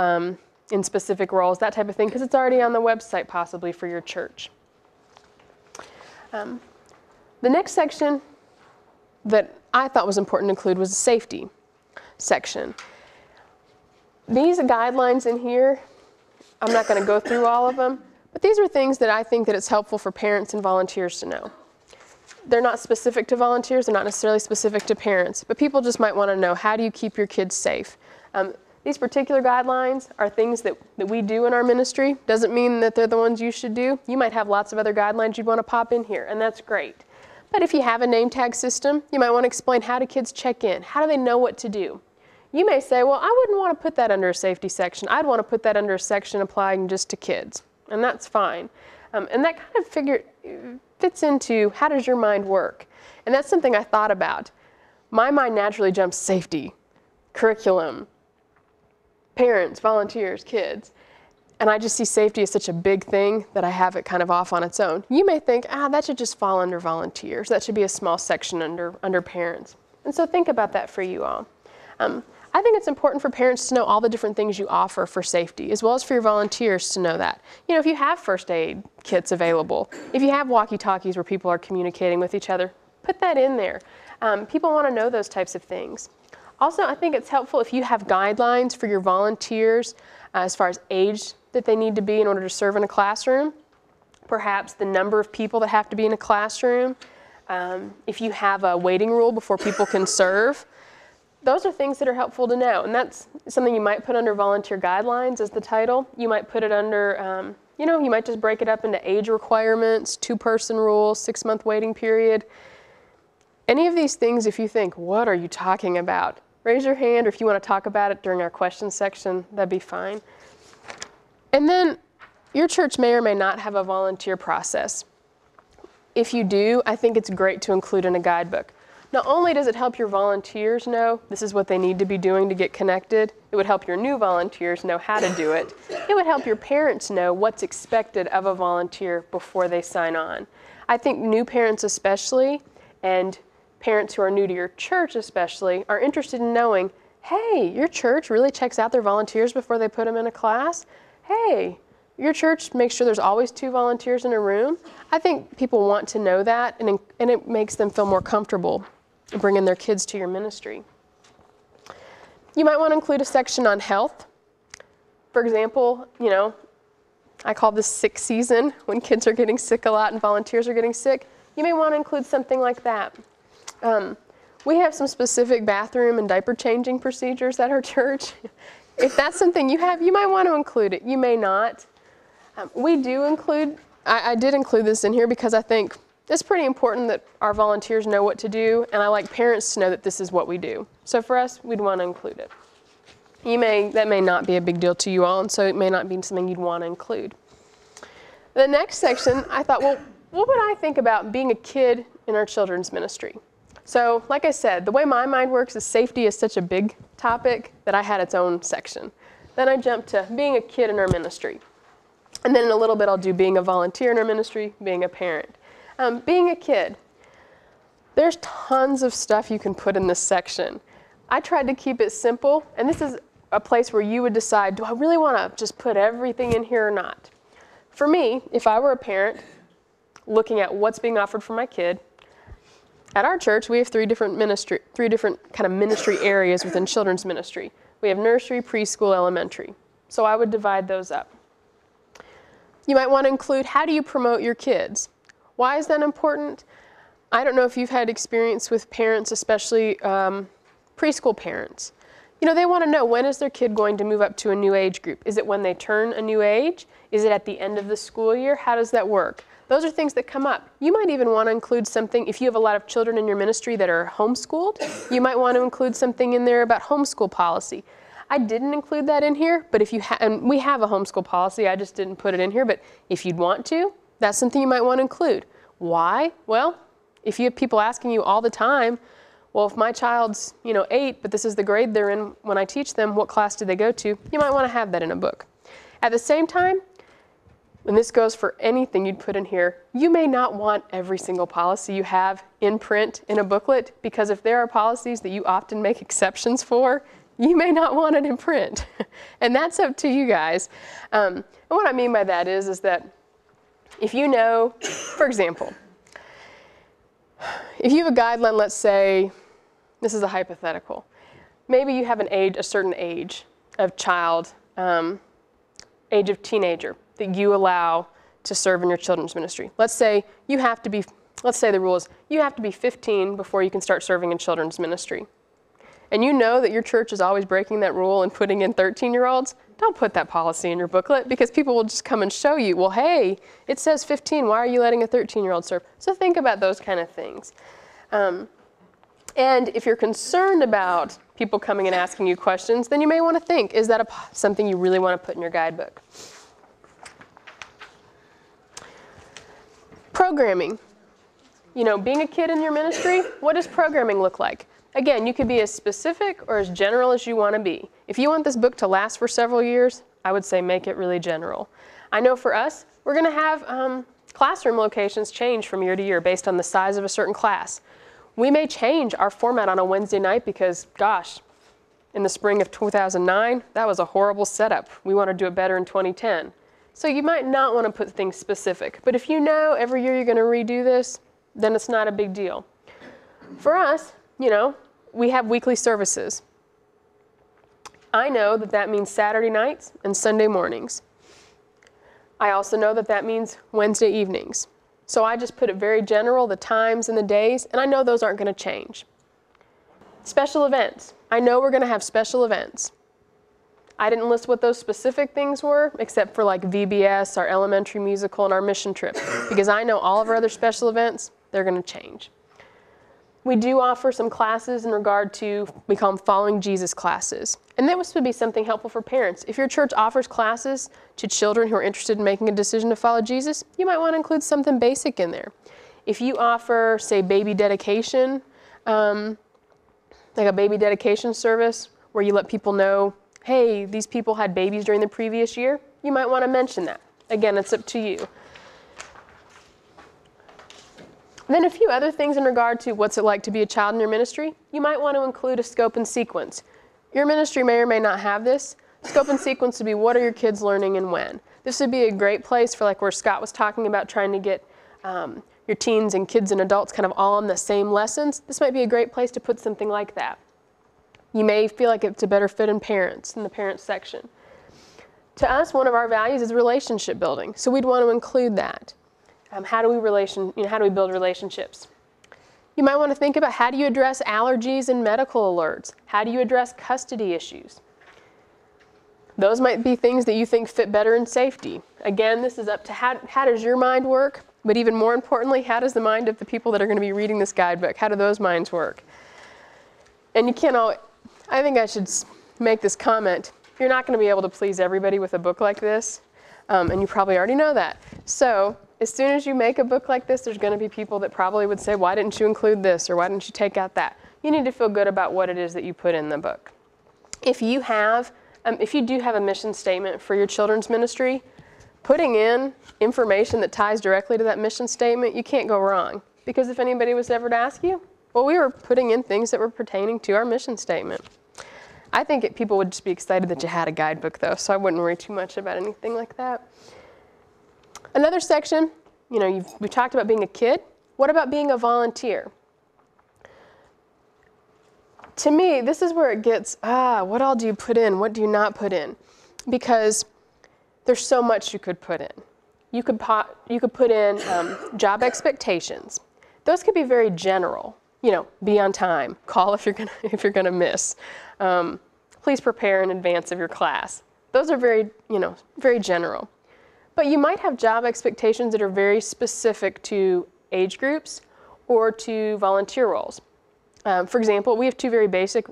in specific roles, that type of thing, because it's already on the website possibly for your church. The next section that I thought was important to include was the safety section. These guidelines in here, I'm not going to go through all of them, but these are things that I think that it's helpful for parents and volunteers to know. They're not specific to volunteers, they're not necessarily specific to parents, but people just might want to know, how do you keep your kids safe? These particular guidelines are things that we do in our ministry. Doesn't mean that they're the ones you should do. You might have lots of other guidelines you'd want to pop in here, and that's great. But if you have a name tag system, you might want to explain how do kids check in? How do they know what to do? You may say, well, I wouldn't want to put that under a safety section. I'd want to put that under a section applying just to kids, and that's fine. And that kind of fits into how does your mind work? And that's something I thought about. My mind naturally jumps safety, curriculum, parents, volunteers, kids. And I just see safety as such a big thing that I have it kind of off on its own. You may think, that should just fall under volunteers. That should be a small section under parents. And so think about that for you all. I think it's important for parents to know all the different things you offer for safety, as well as for your volunteers to know that. You know, if you have first aid kits available, if you have walkie-talkies where people are communicating with each other, put that in there. People want to know those types of things. Also, I think it's helpful if you have guidelines for your volunteers as far as age that they need to be in order to serve in a classroom, perhaps the number of people that have to be in a classroom, if you have a waiting rule before people can serve. Those are things that are helpful to know, and that's something you might put under volunteer guidelines as the title. You might put it under, you might just break it up into age requirements, 2-person rule, 6-month waiting period. Any of these things, if you think, what are you talking about? Raise your hand, or if you want to talk about it during our question section, that'd be fine. And then your church may or may not have a volunteer process. If you do, I think it's great to include in a guidebook. Not only does it help your volunteers know this is what they need to be doing to get connected, it would help your new volunteers know how to do it. It would help your parents know what's expected of a volunteer before they sign on. I think new parents especially, and parents who are new to your church especially, are interested in knowing, hey, your church really checks out their volunteers before they put them in a class? Hey, your church makes sure there's always 2 volunteers in a room? I think people want to know that, and it makes them feel more comfortable bringing their kids to your ministry. You might want to include a section on health. For example, I call this sick season, when kids are getting sick a lot and volunteers are getting sick. You may want to include something like that. We have some specific bathroom and diaper changing procedures at our church. If that's something you have, you might want to include it. You may not. We do include, I did include this in here because I think it's pretty important that our volunteers know what to do, and I like parents to know that this is what we do. So for us, we'd want to include it. That may not be a big deal to you all, and so it may not be something you'd want to include. The next section, I thought, well, what would I think about being a kid in our children's ministry? So, like I said, the way my mind works is safety is such a big topic that I had its own section. Then I jumped to being a kid in our ministry. And then in a little bit, I'll do being a volunteer in our ministry, being a parent. Being a kid, there's tons of stuff you can put in this section. I tried to keep it simple, and this is a place where you would decide, do I really want to just put everything in here or not? For me, if I were a parent looking at what's being offered for my kid, at our church, we have three different kind of ministry areas within children's ministry. We have nursery, preschool, elementary. So I would divide those up. You might want to include, how do you promote your kids? Why is that important? I don't know if you've had experience with parents, especially preschool parents. They want to know, when is their kid going to move up to a new age group? Is it when they turn a new age? Is it at the end of the school year? How does that work? Those are things that come up. You might even want to include something, if you have a lot of children in your ministry that are homeschooled, you might want to include something in there about homeschool policy. I didn't include that in here, but if you and we have a homeschool policy, I just didn't put it in here, but if you'd want to, that's something you might want to include. Why? Well, if you have people asking you all the time, well, if my child's, 8, but this is the grade they're in when I teach them, what class do they go to? You might want to have that in a book. At the same time, and this goes for anything you'd put in here, you may not want every single policy you have in print in a booklet, because if there are policies that you often make exceptions for, you may not want it in print. And that's up to you guys. And what I mean by that is that if you know, for example, if you have a guideline, let's say, this is a hypothetical, maybe you have a certain age of child, age of teenager, that you allow to serve in your children's ministry. Let's say the rule is you have to be 15 before you can start serving in children's ministry. and you know that your church is always breaking that rule and putting in 13-year-olds, don't put that policy in your booklet, because people will just come and show you, well, hey, it says 15, why are you letting a 13-year-old serve? So think about those kind of things. And if you're concerned about people coming and asking you questions, then you may want to think, is that something you really want to put in your guidebook? Programming. You know, being a kid in your ministry, what does programming look like? Again, you could be as specific or as general as you want to be. If you want this book to last for several years, I would say make it really general. I know for us, we're going to have classroom locations change from year to year based on the size of a certain class. We may change our format on a Wednesday night because, gosh, in the spring of 2009, that was a horrible setup. We want to do it better in 2010. So you might not want to put things specific. But if you know every year you're going to redo this, then it's not a big deal. For us, you know, we have weekly services. I know that that means Saturday nights and Sunday mornings. I also know that that means Wednesday evenings. So I just put it very general, the times and the days, and I know those aren't going to change. Special events. I know we're going to have special events. I didn't list what those specific things were, except for like VBS, our elementary musical, and our mission trip, because I know all of our other special events, they're going to change. We do offer some classes in regard to, we call them Following Jesus classes. And that would be something helpful for parents. If your church offers classes to children who are interested in making a decision to follow Jesus, you might want to include something basic in there. If you offer, say, baby dedication, like a baby dedication service where you let people know, hey, these people had babies during the previous year, you might want to mention that. Again, it's up to you. Then a few other things in regard to what's it like to be a child in your ministry. You might want to include a scope and sequence. Your ministry may or may not have this. Scope and sequence would be, what are your kids learning and when? This would be a great place for, like where Scott was talking about trying to get your teens and kids and adults kind of all on the same lessons. This might be a great place to put something like that. You may feel like it's a better fit in parents, in the parents section. To us, one of our values is relationship building, so we'd want to include that. How do we build relationships? You might want to think about, how do you address allergies and medical alerts? How do you address custody issues? Those might be things that you think fit better in safety. Again, this is up to how does your mind work, but even more importantly, how does the mind of the people that are going to be reading this guidebook, how do those minds work? And you can't always, I think I should make this comment. You're not going to be able to please everybody with a book like this, and you probably already know that. So as soon as you make a book like this, there's going to be people that probably would say, why didn't you include this, or why didn't you take out that? You need to feel good about what it is that you put in the book. If you do have a mission statement for your children's ministry, putting in information that ties directly to that mission statement, you can't go wrong. Because if anybody was ever to ask you, well, we were putting in things that were pertaining to our mission statement. I think people would just be excited that you had a guidebook, though, so I wouldn't worry too much about anything like that. Another section, we talked about being a kid. What about being a volunteer? To me, this is where it gets, what all do you put in? What do you not put in? Because there's so much you could put in. You could put in job expectations. Those could be very general. Be on time. Call if you're gonna miss. Please prepare in advance of your class. Those are very general. But you might have job expectations that are very specific to age groups or to volunteer roles. For example, we have two very basic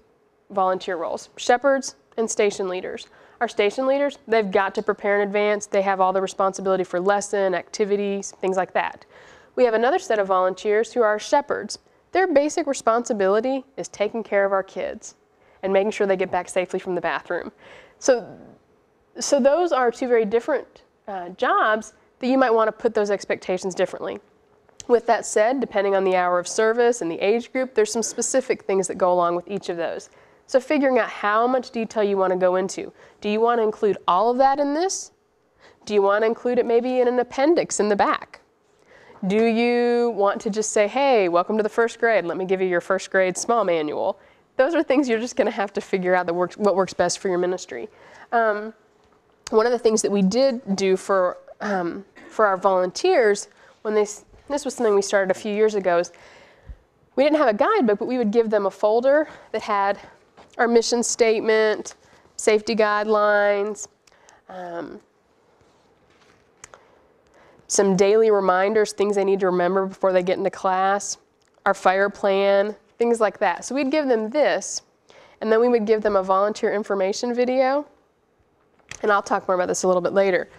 volunteer roles, shepherds and station leaders. Our station leaders, they've got to prepare in advance. They have all the responsibility for lesson, activities, things like that. We have another set of volunteers who are shepherds. Their basic responsibility is taking care of our kids and making sure they get back safely from the bathroom. So those are two very different jobs that you might want to put those expectations differently. With that said, depending on the hour of service and the age group, there's some specific things that go along with each of those. So figuring out how much detail you want to go into. Do you want to include all of that in this? Do you want to include it maybe in an appendix in the back? Do you want to just say, hey, welcome to the first grade, let me give you your first grade small manual? Those are things you're just going to have to figure out what works best for your ministry. One of the things that we did do for our volunteers, this was something we started a few years ago, is we didn't have a guidebook, but we would give them a folder that had our mission statement, safety guidelines, some daily reminders, things they need to remember before they get into class, our fire plan, things like that. So we'd give them this, and then we would give them a volunteer information video, and I'll talk more about this a little bit later.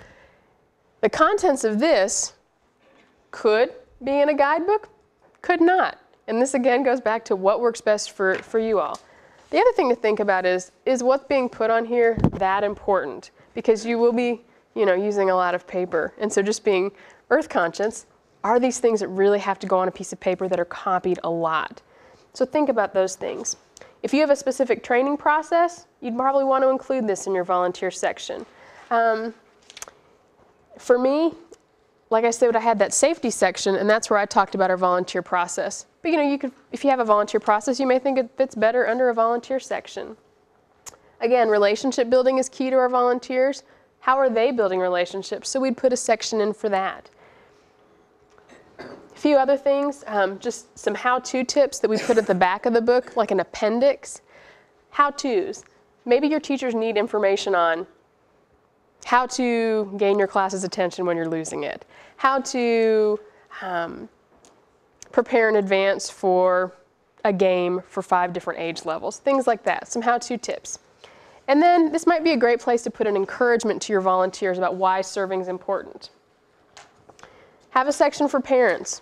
The contents of this could be in a guidebook, could not. And this again goes back to what works best for you all. The other thing to think about is what's being put on here that important? Because you will be, using a lot of paper. And so just being earth conscious, are these things that really have to go on a piece of paper that are copied a lot? So think about those things. If you have a specific training process, you'd probably want to include this in your volunteer section. For me, like I said, I had that safety section, and that's where I talked about our volunteer process. But you could, if you have a volunteer process, you may think it fits better under a volunteer section. Again, relationship building is key to our volunteers. How are they building relationships? So we'd put a section in for that. A few other things, just some how-to tips that we put at the back of the book, like an appendix. How-tos. Maybe your teachers need information on how to gain your class's attention when you're losing it, how to prepare in advance for a game for 5 different age levels, things like that, some how-to tips. And then this might be a great place to put an encouragement to your volunteers about why serving is important. Have a section for parents,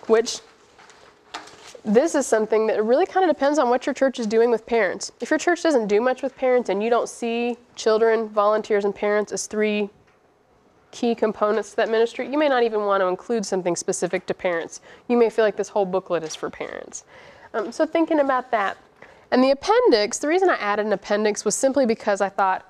which this is something that really kind of depends on what your church is doing with parents. If your church doesn't do much with parents and you don't see children, volunteers, and parents as 3 key components to that ministry, you may not even want to include something specific to parents. You may feel like this whole booklet is for parents. So thinking about that. And the appendix, the reason I added an appendix was simply because I thought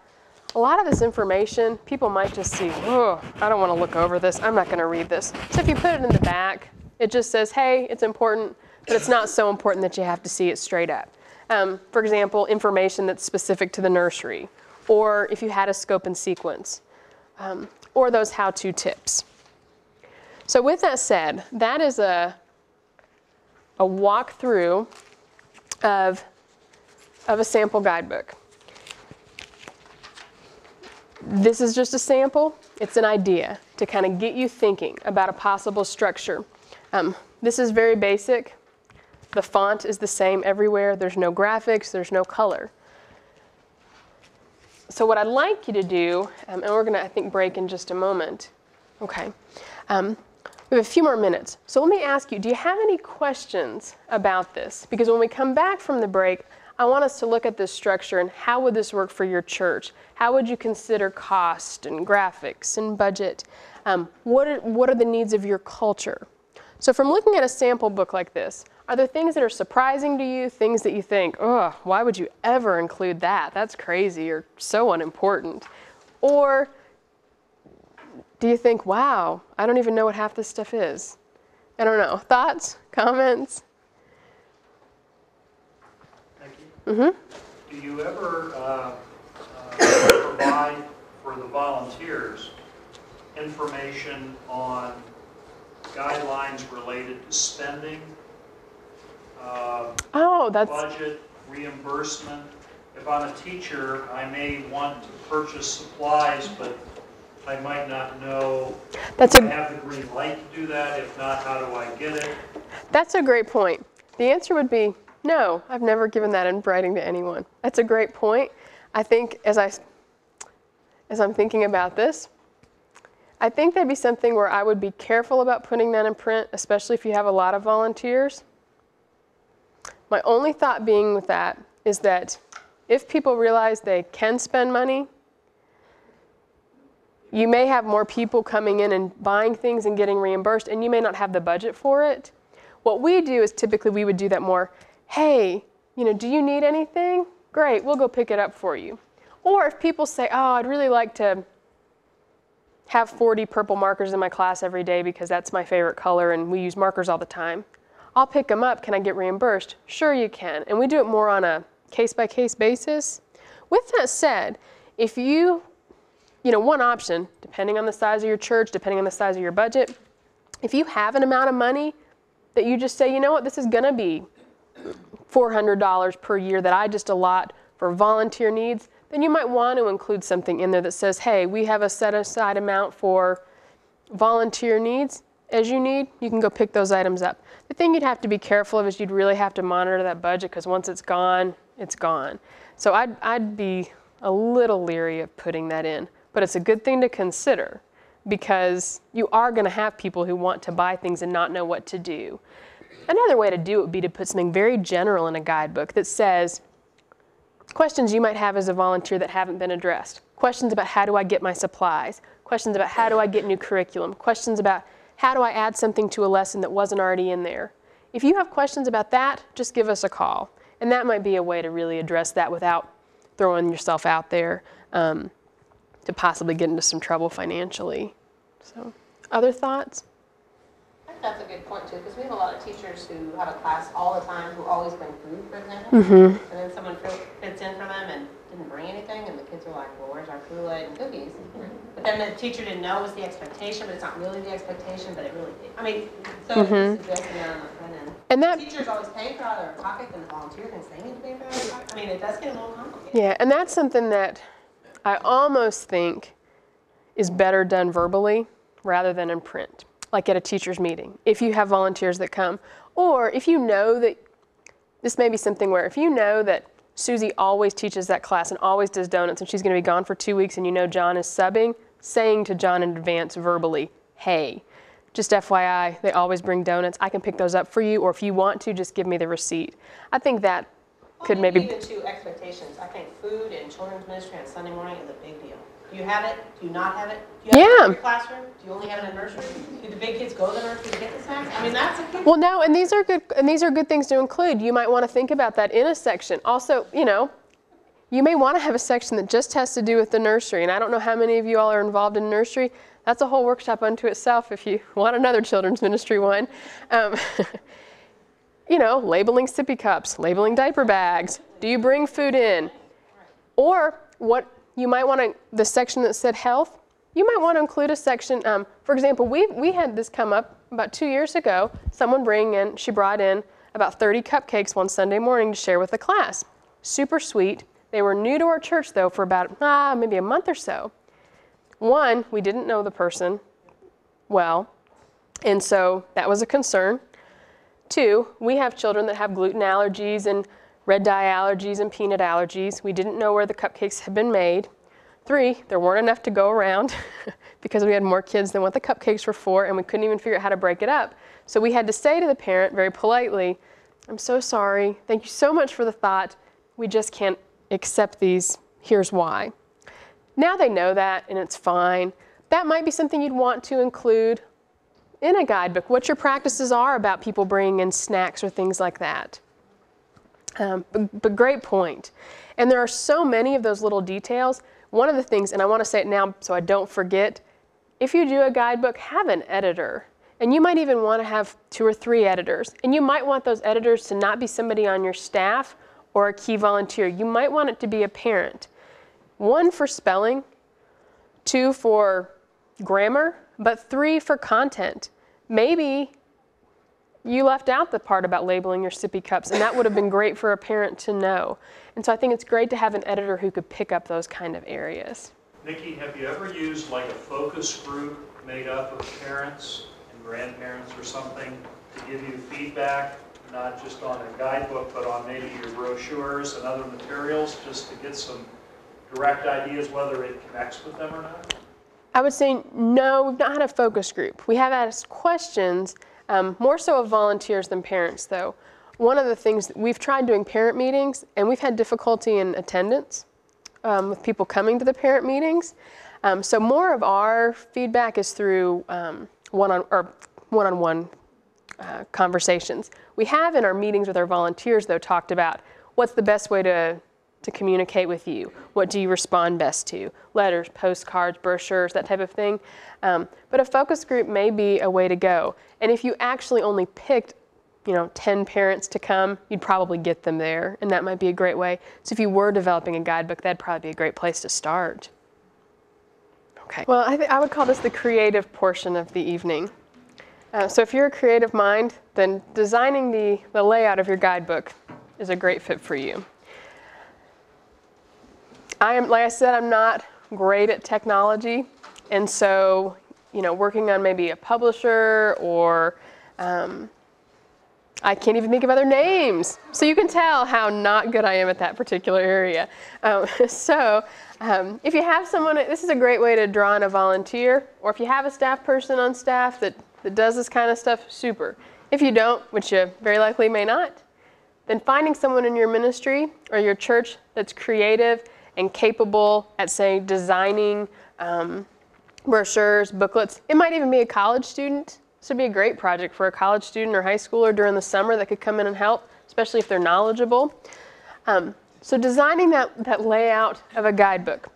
a lot of this information, people might just see, oh, I don't want to look over this. I'm not going to read this. So if you put it in the back, it just says, hey, it's important, but it's not so important that you have to see it straight up. For example, information that's specific to the nursery, or if you had a scope and sequence, or those how-to tips. So with that said, that is a walkthrough of a sample guidebook. This is just a sample. It's an idea to kind of get you thinking about a possible structure. This is very basic. The font is the same everywhere. There's no graphics. There's no color. So what I'd like you to do, and we're going to, I think, break in just a moment. Okay. We have a few more minutes. So let me ask you, do you have any questions about this? Because when we come back from the break, I want us to look at this structure and how would this work for your church? How would you consider cost and graphics and budget? What are the needs of your culture? So from looking at a sample book like this, are there things that are surprising to you, things that you think, oh, why would you ever include that? That's crazy or so unimportant. Or do you think, wow, I don't even know what half this stuff is? I don't know. Thoughts? Comments? Nikki? Do you ever provide for the volunteers information on guidelines related to spending, budget, reimbursement? If I'm a teacher, I may want to purchase supplies, but I might not know if I have the green light to do that. If not, how do I get it? That's a great point. The answer would be no. I've never given that in writing to anyone. That's a great point. I think as I'm thinking about this, I think that'd be something where I would be careful about putting that in print, especially if you have a lot of volunteers. My only thought being with that is that if people realize they can spend money, you may have more people coming in and buying things and getting reimbursed, and you may not have the budget for it. What we do is typically we would do that more, hey, do you need anything? Great, we'll go pick it up for you. Or if people say, oh, I'd really like to have 40 purple markers in my class every day because that's my favorite color and we use markers all the time. I'll pick them up. Can I get reimbursed? Sure you can. And we do it more on a case-by-case basis. With that said, if one option, depending on the size of your church, depending on the size of your budget, if you have an amount of money that you just say, you know what, this is going to be $400 per year that I just allot for volunteer needs, then you might want to include something in there that says, hey, we have a set aside amount for volunteer needs. As you need, you can go pick those items up. The thing you'd have to be careful of is you'd really have to monitor that budget, because once it's gone, it's gone. So I'd be a little leery of putting that in. But it's a good thing to consider, because you are going to have people who want to buy things and not know what to do. Another way to do it would be to put something very general in a guidebook that says questions you might have as a volunteer that haven't been addressed. Questions about how do I get my supplies? Questions about how do I get new curriculum? Questions about how do I add something to a lesson that wasn't already in there? If you have questions about that, just give us a call. And that might be a way to really address that without throwing yourself out there to possibly get into some trouble financially. So, other thoughts? I think that's a good point too, because we have a lot of teachers who have a class all the time who always bring food, for example. And then someone fits in for them and didn't bring anything, and the kids are like, well, where's our Kool-Aid and cookies? But then the teacher didn't know it was the expectation, but it's not really the expectation, but it really is. I mean, so it's suggesting that on the front end. And that, teachers always pay for out of their pocket, and the volunteer thinks they need to pay for out of their pocket. I mean, it does get a little complicated. yeah, and that's something that I almost think is better done verbally rather than in print, like at a teacher's meeting, if you have volunteers that come. Or if you know that, this may be something where if you know that Susie always teaches that class and always does donuts and she's going to be gone for 2 weeks and you know John is subbing, saying to John in advance verbally, hey, just FYI, they always bring donuts. I can pick those up for you, or if you want to, just give me the receipt. I think that could maybe... Even to expectations, I think food in children's ministry on Sunday morning is a big deal. Do you have it? Do you not have it? Do you have it in your classroom? Do you only have it in nursery? Do the big kids go to the nursery to get the snacks? I mean, that's a huge... Well, no, and these are good things to include. You might want to think about that in a section. Also, you know, you may want to have a section that just has to do with the nursery, and I don't know how many of you all are involved in nursery. That's a whole workshop unto itself if you want another children's ministry one. You know, labeling sippy cups, labeling diaper bags. Do you bring food in? Or what you might want to, the section that said health, you might want to include a section. For example, we had this come up about 2 years ago. Someone she brought in about 30 cupcakes one Sunday morning to share with the class. Super sweet. They were new to our church though for about maybe a month or so. One, we didn't know the person well, and so that was a concern. Two, we have children that have gluten allergies and red dye allergies and peanut allergies. We didn't know where the cupcakes had been made. Three, there weren't enough to go around because we had more kids than what the cupcakes were for, and we couldn't even figure out how to break it up. So we had to say to the parent very politely, I'm so sorry, thank you so much for the thought, we just can't accept these, here's why. Now they know that, and it's fine. That might be something you'd want to include in a guidebook, what your practices are about people bringing in snacks or things like that. But great point. And there are so many of those little details. One of the things, and I want to say it now so I don't forget, if you do a guidebook, have an editor. And you might even want to have 2 or 3 editors. And you might want those editors to not be somebody on your staff or a key volunteer. You might want it to be a parent. 1 for spelling, 2 for grammar, but 3 for content. Maybe you left out the part about labeling your sippy cups, and that would have been great for a parent to know. And so I think it's great to have an editor who could pick up those kind of areas. Nikki, have you ever used like a focus group made up of parents and grandparents or something to give you feedback, not just on a guidebook, but on maybe your brochures and other materials, just to get some direct ideas whether it connects with them or not? I would say no, we've not had a focus group. We have asked questions, more so of volunteers than parents though. One of the things, we've tried doing parent meetings and we've had difficulty in attendance with people coming to the parent meetings. So more of our feedback is through one-on-one conversations. We have in our meetings with our volunteers though talked about what's the best way to communicate with you. What do you respond best to? Letters, postcards, brochures, that type of thing. But a focus group may be a way to go. And if you actually only picked 10 parents to come, you'd probably get them there, and that might be a great way. So if you were developing a guidebook, that'd probably be a great place to start. Okay. Well, I would call this the creative portion of the evening. So if you're a creative mind, then designing the layout of your guidebook is a great fit for you. Like I said, I'm not great at technology, and so, working on maybe a publisher or I can't even think of other names. So you can tell how not good I am at that particular area. If you have someone, this is a great way to draw in a volunteer, or if you have a staff person on staff that does this kind of stuff, super. If you don't, which you very likely may not, then finding someone in your ministry or your church that's creative and capable at, say, designing brochures, booklets. It might even be a college student. This would be a great project for a college student or high schooler during the summer that could come in and help, especially if they're knowledgeable. So designing that layout of a guidebook.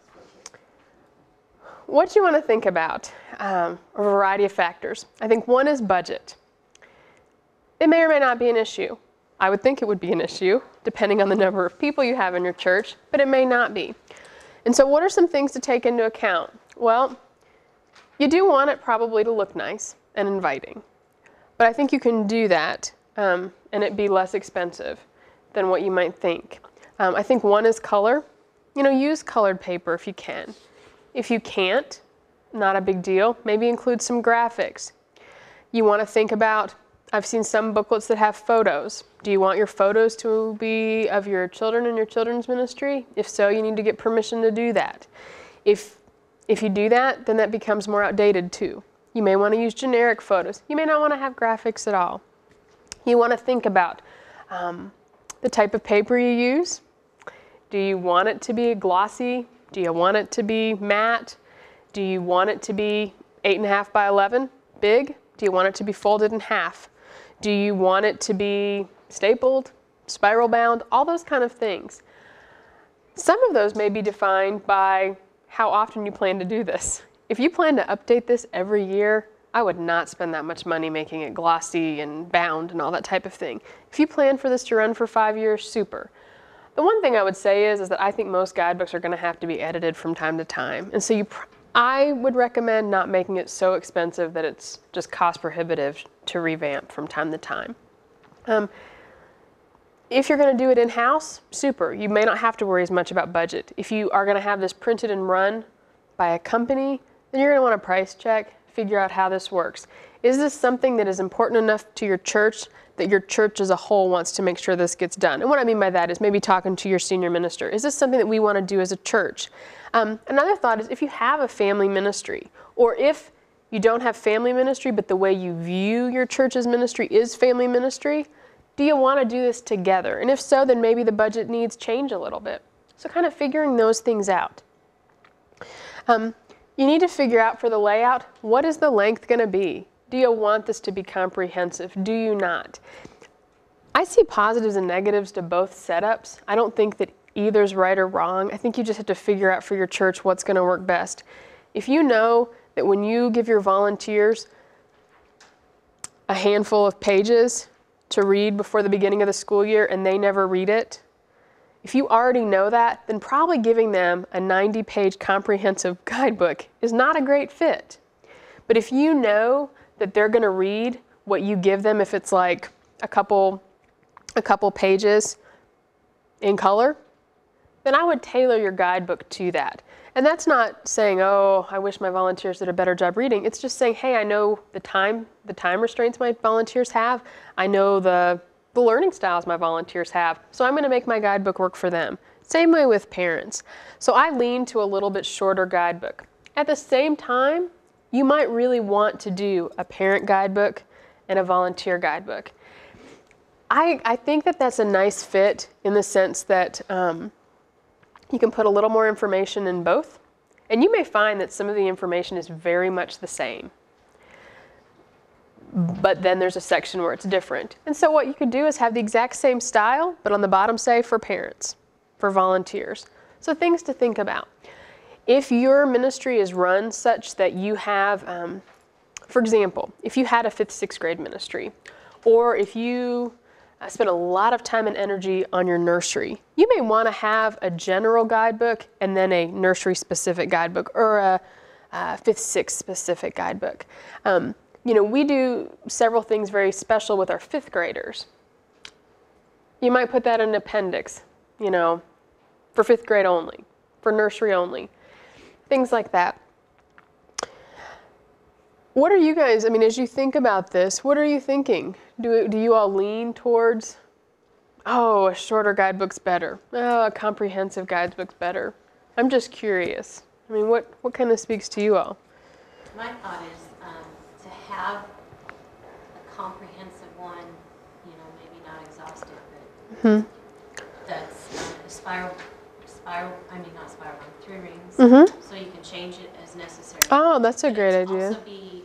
What you want to think about, a variety of factors. I think one is budget. It may or may not be an issue. I would think it would be an issue, depending on the number of people you have in your church, but it may not be. And so what are some things to take into account? Well, you do want it probably to look nice and inviting. But I think you can do that and it be less expensive than what you might think. I think one is color. Use colored paper if you can. If you can't, not a big deal. Maybe include some graphics. You want to think about, I've seen some booklets that have photos. Do you want your photos to be of your children in your children's ministry? If so, you need to get permission to do that. If you do that, then that becomes more outdated too. You may want to use generic photos. You may not want to have graphics at all. You want to think about the type of paper you use. Do you want it to be glossy? Do you want it to be matte? Do you want it to be 8.5 by 11, big? Do you want it to be folded in half? Do you want it to be stapled, spiral bound? All those kind of things. Some of those may be defined by how often you plan to do this. If you plan to update this every year, I would not spend that much money making it glossy and bound and all that type of thing. If you plan for this to run for 5 years, super. The one thing I would say is that I think most guidebooks are going to have to be edited from time to time. And so I would recommend not making it so expensive that it's just cost prohibitive to revamp from time to time. If you're going to do it in-house, super. You may not have to worry as much about budget. If you are going to have this printed and run by a company, then you're going to want to price check, figure out how this works. Is this something that is important enough to your church that your church as a whole wants to make sure this gets done? And what I mean by that is maybe talking to your senior minister. Is this something that we want to do as a church? Another thought is if you have a family ministry, or if you don't have family ministry, but the way you view your church's ministry is family ministry, do you want to do this together? And if so, then maybe the budget needs change a little bit. So kind of figuring those things out. You need to figure out for the layout, what is the length going to be? Do you want this to be comprehensive? Do you not? I see positives and negatives to both setups. I don't think that either's right or wrong. I think you just have to figure out for your church what's going to work best. If you know that when you give your volunteers a handful of pages to read before the beginning of the school year and they never read it, if you already know that, then probably giving them a 90-page comprehensive guidebook is not a great fit. But if you know that they're going to read what you give them, if it's like a couple pages in color, then I would tailor your guidebook to that. And that's not saying, oh, I wish my volunteers did a better job reading. It's just saying, hey, I know the time restraints my volunteers have. I know the learning styles my volunteers have. So I'm going to make my guidebook work for them. Same way with parents. So I lean to a little bit shorter guidebook. At the same time, you might really want to do a parent guidebook and a volunteer guidebook. I think that that's a nice fit in the sense that you can put a little more information in both. And you may find that some of the information is very much the same. But then there's a section where it's different. And so what you could do is have the exact same style, but on the bottom say for parents, for volunteers. So things to think about. If your ministry is run such that you have, for example, if you had a 5th, 6th grade ministry, or if you spend a lot of time and energy on your nursery, you may want to have a general guidebook and then a nursery specific guidebook or a 5th, 6th specific guidebook. We do several things very special with our 5th graders. You might put that in an appendix, you know, for 5th grade only, for nursery only, things like that. What are you guys, I mean, as you think about this, what are you thinking? Do you all lean towards, oh, a shorter guidebook's better. Oh, a comprehensive guidebook's better. I'm just curious. I mean, what kind of speaks to you all? My thought is to have a comprehensive one, you know, maybe not exhaustive, but that's not spiral, 3 rings, so you can change it as necessary. Oh, that's a But great it idea. also be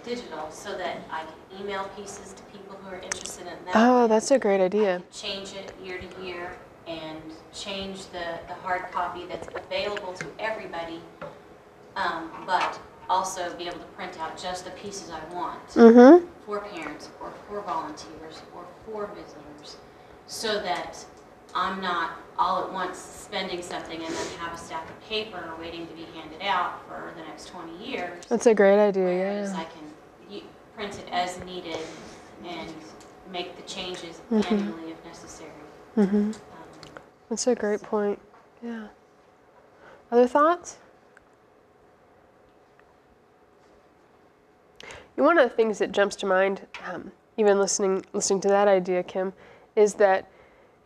digital, so that I can email pieces to people who are interested in that. Oh, that's a great I idea. can change it year to year and change the hard copy that's available to everybody, but also be able to print out just the pieces I want for parents or for volunteers or for visitors, so that I'm not all at once spending something and then have a stack of paper waiting to be handed out for the next 20 years. That's a great idea, Whereas yeah. I can print it as needed and make the changes annually if necessary. That's a great point, yeah. Other thoughts? One of the things that jumps to mind, even listening to that idea, Kim, is that,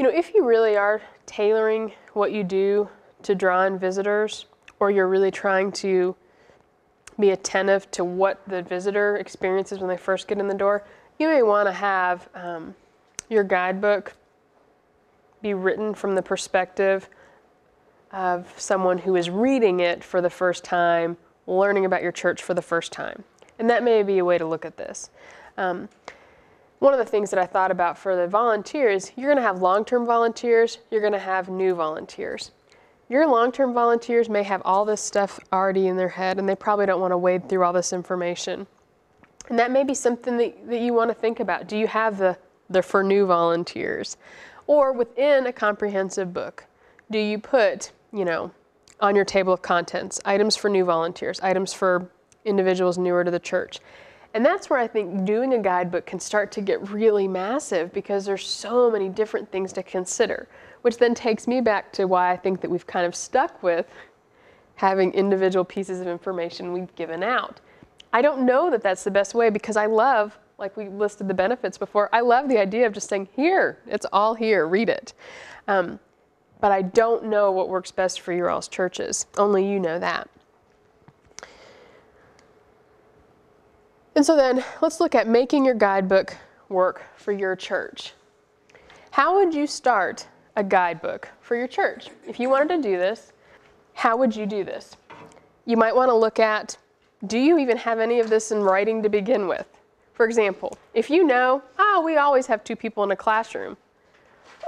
you know, if you really are tailoring what you do to draw in visitors, or you're really trying to be attentive to what the visitor experiences when they first get in the door, you may want to have your guidebook be written from the perspective of someone who is reading it for the first time, learning about your church for the first time. And that may be a way to look at this. One of the things that I thought about for the volunteers, you're going to have long-term volunteers, you're going to have new volunteers. Your long-term volunteers may have all this stuff already in their head, and they probably don't want to wade through all this information. And that may be something that you want to think about. Do you have the for new volunteers? Or within a comprehensive book, do you put, you know, on your table of contents, items for new volunteers, items for individuals newer to the church? And that's where I think doing a guidebook can start to get really massive, because there's so many different things to consider, which then takes me back to why I think that we've kind of stuck with having individual pieces of information we've given out. I don't know that that's the best way, because I love, like we listed the benefits before, I love the idea of just saying, here, it's all here, read it. But I don't know what works best for your all's churches. Only you know that. And so then let's look at making your guidebook work for your church. How would you start a guidebook for your church? If you wanted to do this, how would you do this? You might want to look at, do you even have any of this in writing to begin with? For example, if you know, we always have 2 people in a classroom.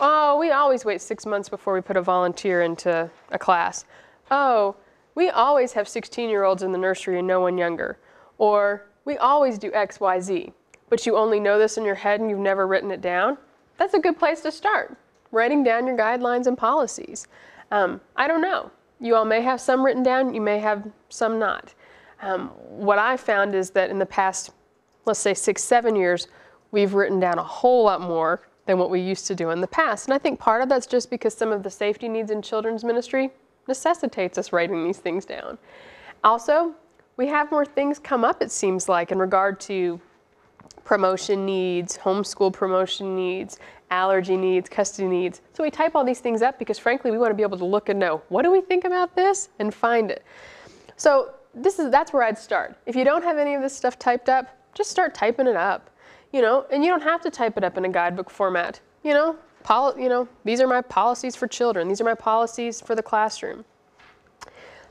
We always wait 6 months before we put a volunteer into a class. We always have 16-year-olds in the nursery and no one younger. Or we always do X, Y, Z, but you only know this in your head and you've never written it down. That's a good place to start, writing down your guidelines and policies. I don't know. You all may have some written down, you may have some not. What I found is that in the past, let's say 6, 7 years, we've written down a whole lot more than what we used to do in the past. And I think part of that's just because some of the safety needs in children's ministry necessitates us writing these things down. Also, we have more things come up, it seems like, in regard to promotion needs, homeschool promotion needs, allergy needs, custody needs. So we type all these things up because, frankly, we want to be able to look and know, what do we think about this? And find it. So that's where I'd start. If you don't have any of this stuff typed up, just start typing it up. You know, and you don't have to type it up in a guidebook format. You know, these are my policies for children. These are my policies for the classroom.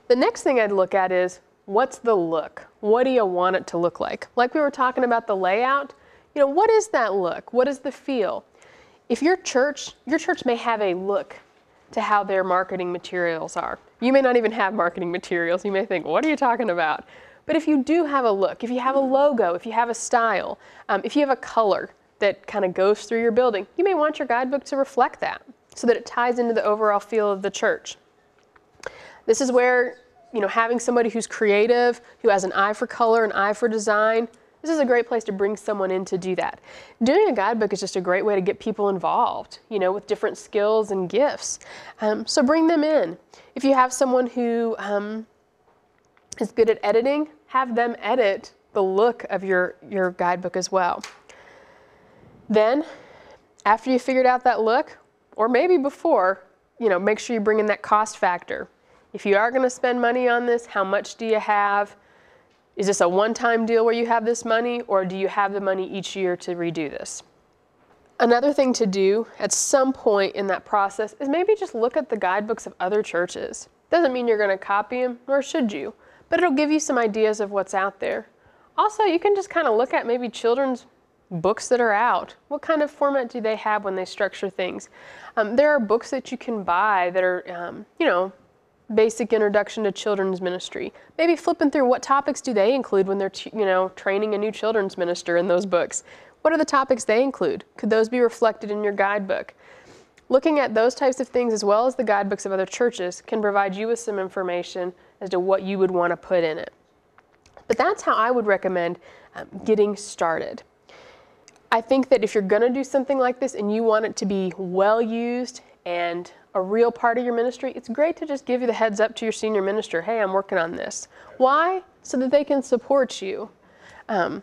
The next thing I'd look at is, what's the look? What do you want it to look like? Like we were talking about the layout, you know, what is that look? What is the feel? If your church may have a look to how their marketing materials are. You may not even have marketing materials. You may think, what are you talking about? But if you do have a look, if you have a logo, if you have a style, if you have a color that kind of goes through your building, you may want your guidebook to reflect that so that it ties into the overall feel of the church. This is where, you know, having somebody who's creative, who has an eye for color, an eye for design, this is a great place to bring someone in to do that. Doing a guidebook is just a great way to get people involved, you know, with different skills and gifts. So bring them in. If you have someone who is good at editing, have them edit the look of your guidebook as well. Then, after you figured out that look, or maybe before, you know, make sure you bring in that cost factor. If you are going to spend money on this, how much do you have? Is this a one-time deal where you have this money, or do you have the money each year to redo this? Another thing to do at some point in that process is maybe just look at the guidebooks of other churches. Doesn't mean you're going to copy them, nor should you, but it'll give you some ideas of what's out there. Also, you can just kind of look at maybe children's books that are out. What kind of format do they have when they structure things? There are books that you can buy that are, you know, basic introduction to children's ministry. Maybe flipping through what topics do they include when they're, you know, training a new children's minister in those books. What are the topics they include? Could those be reflected in your guidebook? Looking at those types of things as well as the guidebooks of other churches can provide you with some information as to what you would want to put in it. But that's how I would recommend getting started. I think that if you're going to do something like this and you want it to be well used and a real part of your ministry, it's great to just give you the heads up to your senior minister, hey, I'm working on this. Why? So that they can support you. And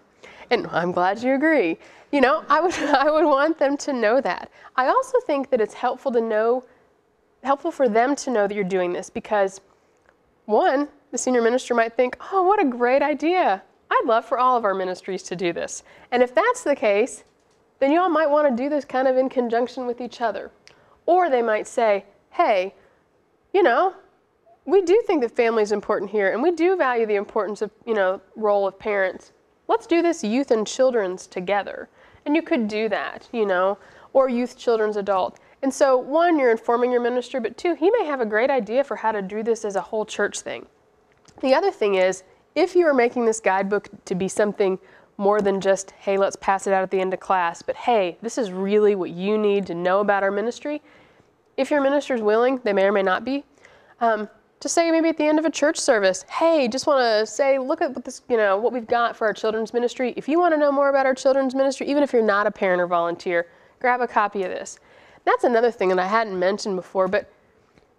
I'm glad you agree. You know, I would want them to know that. I also think that it's helpful for them to know that you're doing this because, one, the senior minister might think, oh, what a great idea. I'd love for all of our ministries to do this. And if that's the case, then you all might want to do this kind of in conjunction with each other. Or they might say, hey, you know, we do think that family is important here, and we do value the importance of, you know, role of parents. Let's do this youth and children's together. And you could do that, you know, or youth, children's, adult. And so, one, you're informing your minister, but two, he may have a great idea for how to do this as a whole church thing. The other thing is, if you are making this guidebook to be something more than just, hey, let's pass it out at the end of class, but hey, this is really what you need to know about our ministry. If your minister is willing, they may or may not be, to say maybe at the end of a church service, hey, just want to say, look at what this, you know, what we've got for our children's ministry. If you want to know more about our children's ministry, even if you're not a parent or volunteer, grab a copy of this. That's another thing that I hadn't mentioned before, but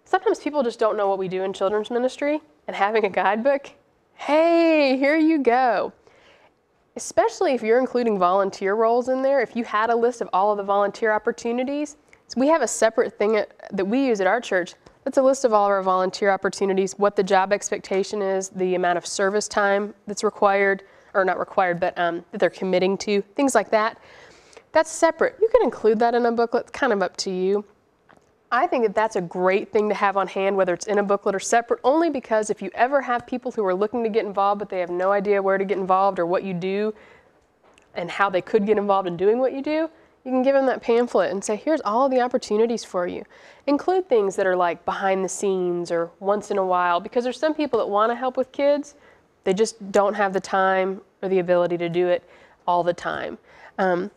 sometimes people just don't know what we do in children's ministry, and having a guidebook, hey, here you go. Especially if you're including volunteer roles in there, if you had a list of all of the volunteer opportunities, so we have a separate thing that we use at our church. That's a list of all of our volunteer opportunities, what the job expectation is, the amount of service time that's required, or not required, but that they're committing to, things like that. That's separate. You can include that in a booklet, it's kind of up to you. I think that that's a great thing to have on hand, whether it's in a booklet or separate, only because if you ever have people who are looking to get involved, but they have no idea where to get involved or what you do and how they could get involved in doing what you do, you can give them that pamphlet and say, here's all the opportunities for you. Include things that are like behind the scenes or once in a while, because there's some people that want to help with kids, they just don't have the time or the ability to do it all the time.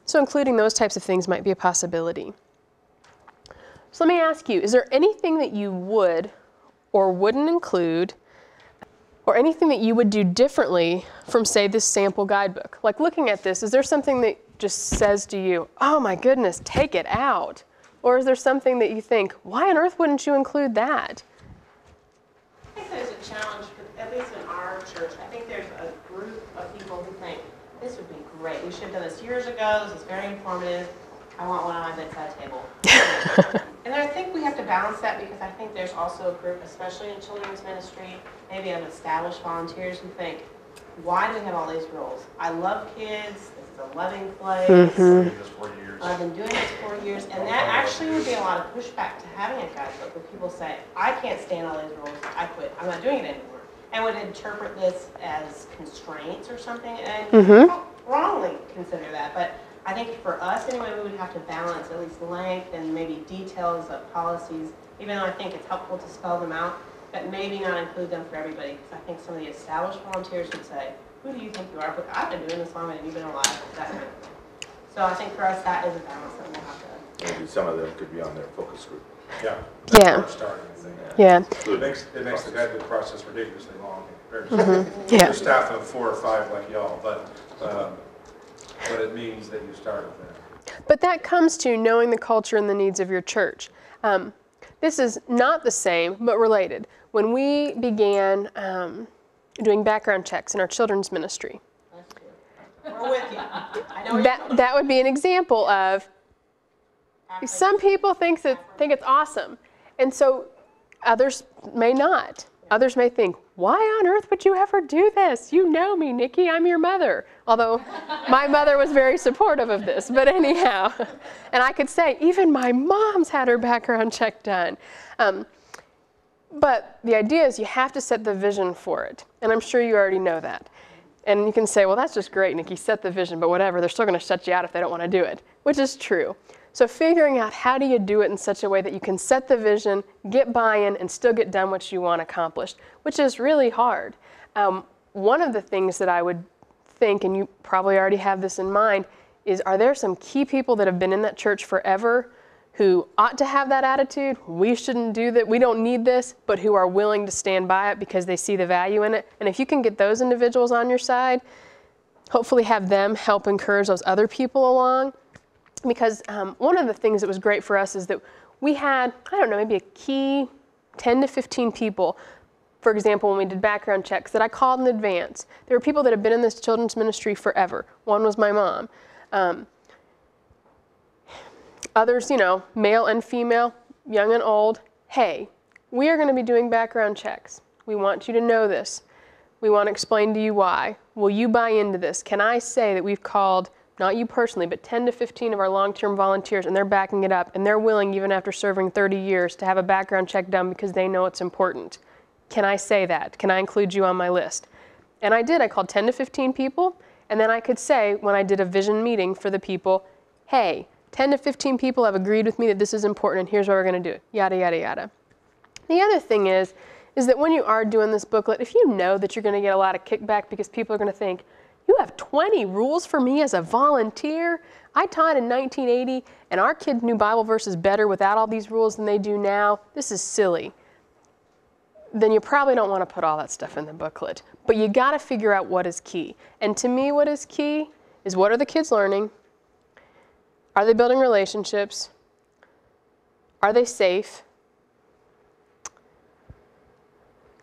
So including those types of things might be a possibility. So let me ask you, is there anything that you would or wouldn't include, or anything that you would do differently from, say, this sample guidebook? Like looking at this, is there something that just says to you, oh my goodness, take it out? Or is there something that you think, why on earth wouldn't you include that? I think there's a challenge, at least in our church. I think there's a group of people who think, this would be great. We should have done this years ago. This is very informative. I want one on my bedside table. And I think we have to balance that because I think there's also a group, especially in children's ministry, maybe of established volunteers who think, why do we have all these rules? I love kids. This is a loving place. I've been doing this for years. And that actually would be a lot of pushback to having a guidebook where people say, I can't stand all these rules. I quit. I'm not doing it anymore. And would interpret this as constraints or something. And wrongly consider that. But I think for us, anyway, we would have to balance at least length and maybe details of policies, even though I think it's helpful to spell them out, but maybe not include them for everybody, because I think some of the established volunteers would say, who do you think you are? But I've been doing this long and you've been alive, that kind of thing. So I think for us, that is a balance that we'll have to. Maybe some of them could be on their focus group. Yeah. Yeah. Yeah. It makes the guidebook process ridiculously long. Yeah. There's staff of 4 or 5 like y'all, but But it means that you start with that. But that comes to knowing the culture and the needs of your church. This is not the same, but related. When we began doing background checks in our children's ministry, We're with you. I know that would be an example of some people think it's awesome, and so others may not. Others may think, why on earth would you ever do this? You know me, Nikki, I'm your mother. Although my mother was very supportive of this, but anyhow. And I could say, even my mom's had her background check done. But the idea is you have to set the vision for it. And I'm sure you already know that. And you can say, well, that's just great, Nikki, set the vision, but whatever, they're still going to shut you out if they don't want to do it, which is true. So figuring out how do you do it in such a way that you can set the vision, get buy-in, and still get done what you want accomplished, which is really hard. One of the things that I would think, and you probably already have this in mind, is are there some key people that have been in that church forever who ought to have that attitude? We shouldn't do that, we don't need this, but who are willing to stand by it because they see the value in it. And if you can get those individuals on your side, hopefully have them help encourage those other people along. Because one of the things that was great for us is that we had, I don't know, maybe a key 10 to 15 people, for example, when we did background checks, that I called in advance. There were people that have been in this children's ministry forever. One was my mom. Others, you know, male and female, young and old. Hey, we are going to be doing background checks. We want you to know this. We want to explain to you why. Will you buy into this? Can I say that we've called, not you personally, but 10 to 15 of our long-term volunteers, and they're backing it up, and they're willing, even after serving 30 years, to have a background check done because they know it's important. Can I say that? Can I include you on my list? And I did. I called 10 to 15 people, and then I could say, when I did a vision meeting for the people, hey, 10 to 15 people have agreed with me that this is important, and here's what we're going to do, yada, yada, yada. The other thing is that when you are doing this booklet, if you know that you're going to get a lot of kickback because people are going to think, you have 20 rules for me as a volunteer? I taught in 1980, and our kids knew Bible verses better without all these rules than they do now. This is silly. Then you probably don't want to put all that stuff in the booklet. But you got to figure out what is key. And to me, what is key is, what are the kids learning? Are they building relationships? Are they safe?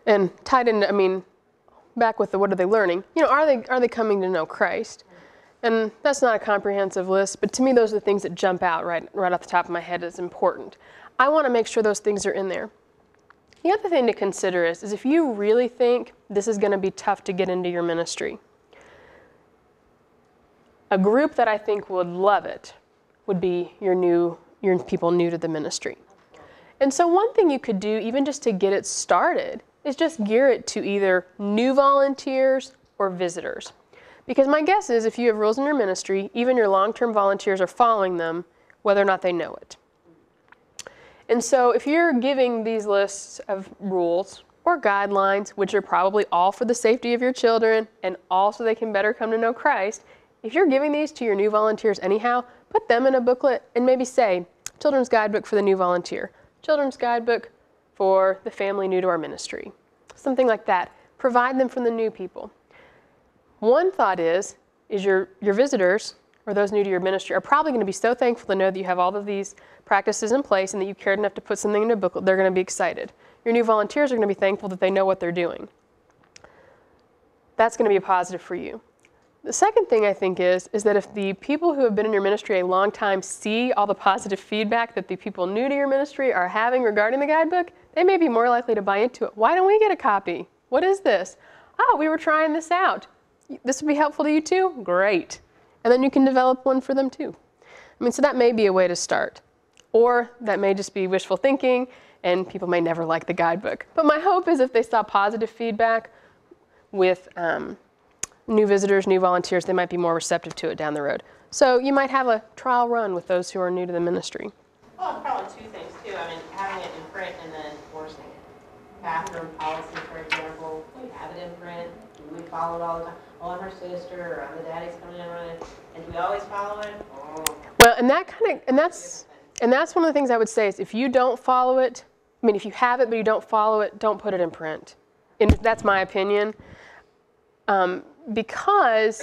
And tied into, I mean, back with the what are they learning, you know, are they coming to know Christ? And that's not a comprehensive list, but to me those are the things that jump out right off the top of my head as important. I want to make sure those things are in there. The other thing to consider is if you really think this is going to be tough to get into your ministry, a group that I think would love it would be your people new to the ministry. And so one thing you could do, even just to get it started, is just gear it to either new volunteers or visitors. Because my guess is if you have rules in your ministry, even your long-term volunteers are following them, whether or not they know it. And so if you're giving these lists of rules or guidelines, which are probably all for the safety of your children and all so they can better come to know Christ, if you're giving these to your new volunteers anyhow, put them in a booklet and maybe say, Children's Guidebook for the new volunteer, Children's Guidebook for the family new to our ministry. Something like that. Provide them from the new people. One thought is your visitors, or those new to your ministry, are probably going to be so thankful to know that you have all of these practices in place and that you cared enough to put something in a booklet. They're going to be excited. Your new volunteers are going to be thankful that they know what they're doing. That's going to be a positive for you. The second thing I think is that if the people who have been in your ministry a long time see all the positive feedback that the people new to your ministry are having regarding the guidebook, they may be more likely to buy into it. Why don't we get a copy? What is this? Oh, we were trying this out. This would be helpful to you too? Great. And then you can develop one for them too. I mean, so that may be a way to start. Or that may just be wishful thinking and people may never like the guidebook. But my hope is if they saw positive feedback with new visitors, new volunteers, they might be more receptive to it down the road. So you might have a trial run with those who are new to the ministry. Well, probably two things too. I mean, having it in print and then enforcing it. Bathroom policy, for example, we have it in print. We follow it all the time. Oh, I'm her sister, or I'm the daddy's coming in running. And do we always follow it? Oh. Well, and that's one of the things I would say is if you don't follow it, I mean, if you have it but you don't follow it, don't put it in print. And that's my opinion. Because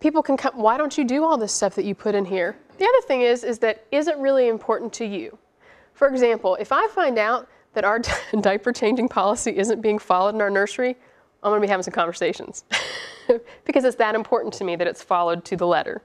people can come, why don't you do all this stuff that you put in here? The other thing is that, is it really important to you? For example, if I find out that our diaper changing policy isn't being followed in our nursery, I'm going to be having some conversations because it's that important to me that it's followed to the letter.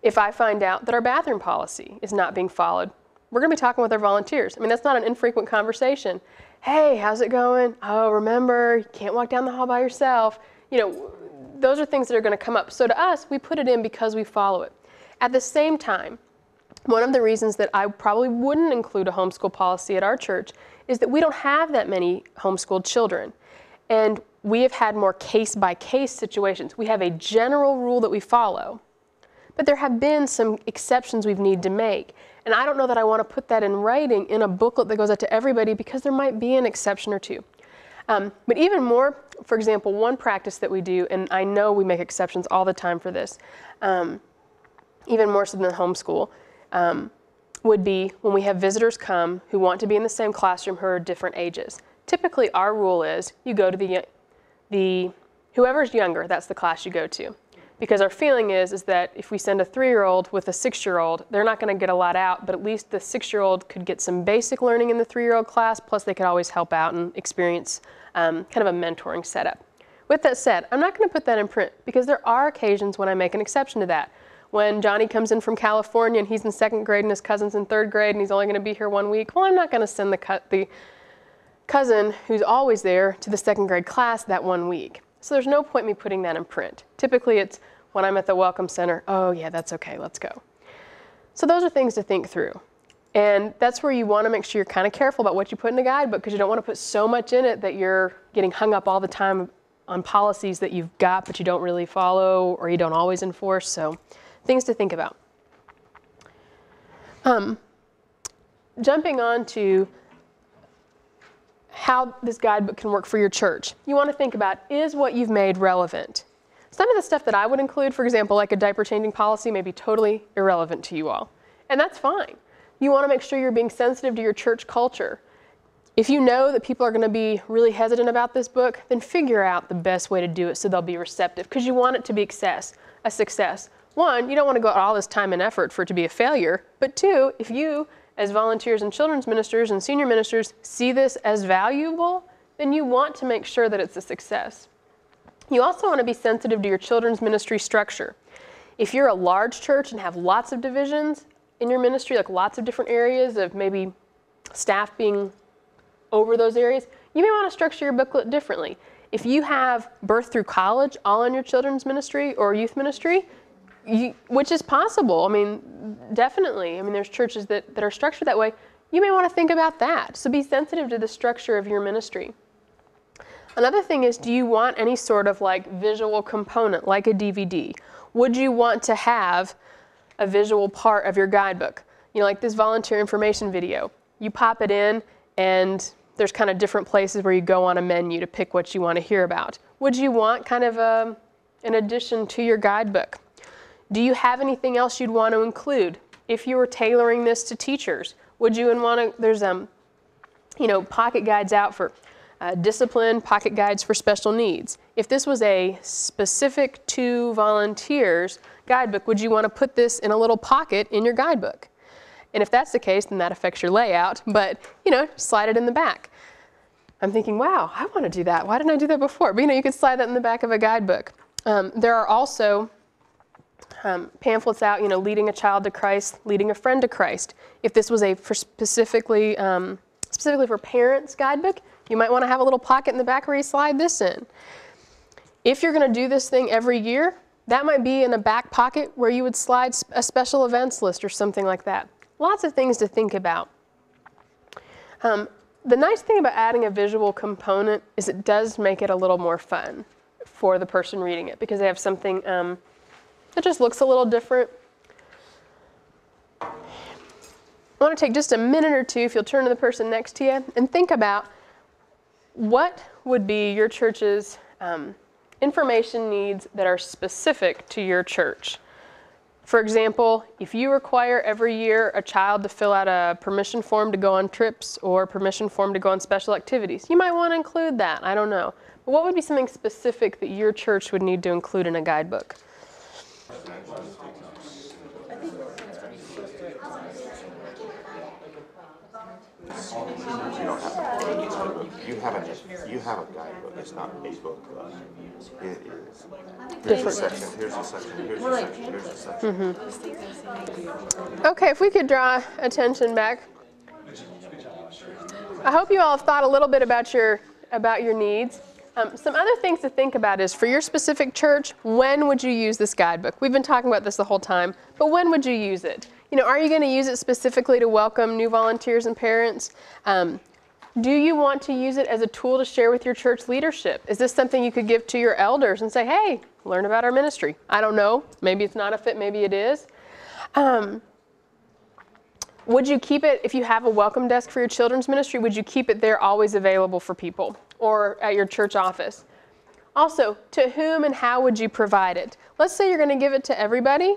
If I find out that our bathroom policy is not being followed, we're going to be talking with our volunteers. I mean, that's not an infrequent conversation. Hey, how's it going? Oh, remember, you can't walk down the hall by yourself. You know, those are things that are going to come up. So to us, we put it in because we follow it. At the same time, one of the reasons that I probably wouldn't include a homeschool policy at our church is that we don't have that many homeschooled children. And we have had more case-by-case situations. We have a general rule that we follow, but there have been some exceptions we've needed to make. And I don't know that I want to put that in writing in a booklet that goes out to everybody because there might be an exception or two. But even more, for example, one practice that we do, and I know we make exceptions all the time for this, even more so than homeschool, would be when we have visitors come who want to be in the same classroom who are different ages. Typically, our rule is you go to whoever's younger, that's the class you go to. Because our feeling is that if we send a 3-year-old with a 6-year-old, they're not going to get a lot out, but at least the 6-year-old could get some basic learning in the 3-year-old class, plus they could always help out and experience kind of a mentoring setup. With that said, I'm not going to put that in print because there are occasions when I make an exception to that. When Johnny comes in from California and he's in 2nd grade and his cousin's in 3rd grade and he's only going to be here 1 week, well, I'm not going to send the cousin who's always there to the 2nd grade class that 1 week. So there's no point in me putting that in print. Typically it's when I'm at the Welcome Center, oh yeah, that's okay, let's go. So those are things to think through. And that's where you want to make sure you're kind of careful about what you put in a guidebook because you don't want to put so much in it that you're getting hung up all the time on policies that you've got but you don't really follow or you don't always enforce. So things to think about. Jumping on to how this guidebook can work for your church. You want to think about, is what you've made relevant? Some of the stuff that I would include, for example, like a diaper changing policy, may be totally irrelevant to you all. And that's fine. You want to make sure you're being sensitive to your church culture. If you know that people are going to be really hesitant about this book, then figure out the best way to do it so they'll be receptive, because you want it to be a success. One, you don't want to go out all this time and effort for it to be a failure. But two, if you, as volunteers and children's ministers and senior ministers, see this as valuable, then you want to make sure that it's a success. You also want to be sensitive to your children's ministry structure. If you're a large church and have lots of divisions in your ministry, like lots of different areas of maybe staff being over those areas, you may want to structure your booklet differently. If you have birth through college all in your children's ministry or youth ministry, which is possible, I mean, definitely. I mean, there's churches that are structured that way. You may want to think about that. So be sensitive to the structure of your ministry. Another thing is, do you want any sort of like visual component, like a DVD? Would you want to have a visual part of your guidebook? You know, like this volunteer information video. You pop it in and there's kind of different places where you go on a menu to pick what you want to hear about. Would you want kind of an addition to your guidebook? Do you have anything else you'd want to include? If you were tailoring this to teachers, would you want to, there's pocket guides out for discipline, pocket guides for special needs. If this was a specific to volunteers guidebook, would you want to put this in a little pocket in your guidebook? And if that's the case, then that affects your layout, but slide it in the back. I'm thinking, wow, I want to do that. Why didn't I do that before? But you could slide that in the back of a guidebook. There are also pamphlets out, leading a child to Christ, leading a friend to Christ. If this was a specifically for parents guidebook, you might want to have a little pocket in the back where you slide this in. If you're going to do this thing every year, that might be in a back pocket where you would slide a special events list or something like that. Lots of things to think about. The nice thing about adding a visual component is it does make it a little more fun for the person reading it, because they have something that just looks a little different. I want to take just a minute or two, if you'll turn to the person next to you, and think about what would be your church's information needs that are specific to your church. For example, if you require every year a child to fill out a permission form to go on trips or permission form to go on special activities, you might want to include that. I don't know. But what would be something specific that your church would need to include in a guidebook? You have a guidebook. It's not a book. It is. Different. Here's a section. Here's a section. Here's a section. Okay, if we could draw attention back. I hope you all have thought a little bit about your needs. Some other things to think about is for your specific church, when would you use this guidebook? We've been talking about this the whole time, but when would you use it? You know, are you going to use it specifically to welcome new volunteers and parents? Do you want to use it as a tool to share with your church leadership? Is this something you could give to your elders and say, hey, learn about our ministry? I don't know. Maybe it's not a fit. Maybe it is. Would you keep it, if you have a welcome desk for your children's ministry, would you keep it there always available for people or at your church office? Also, to whom and how would you provide it? Let's say you're going to give it to everybody.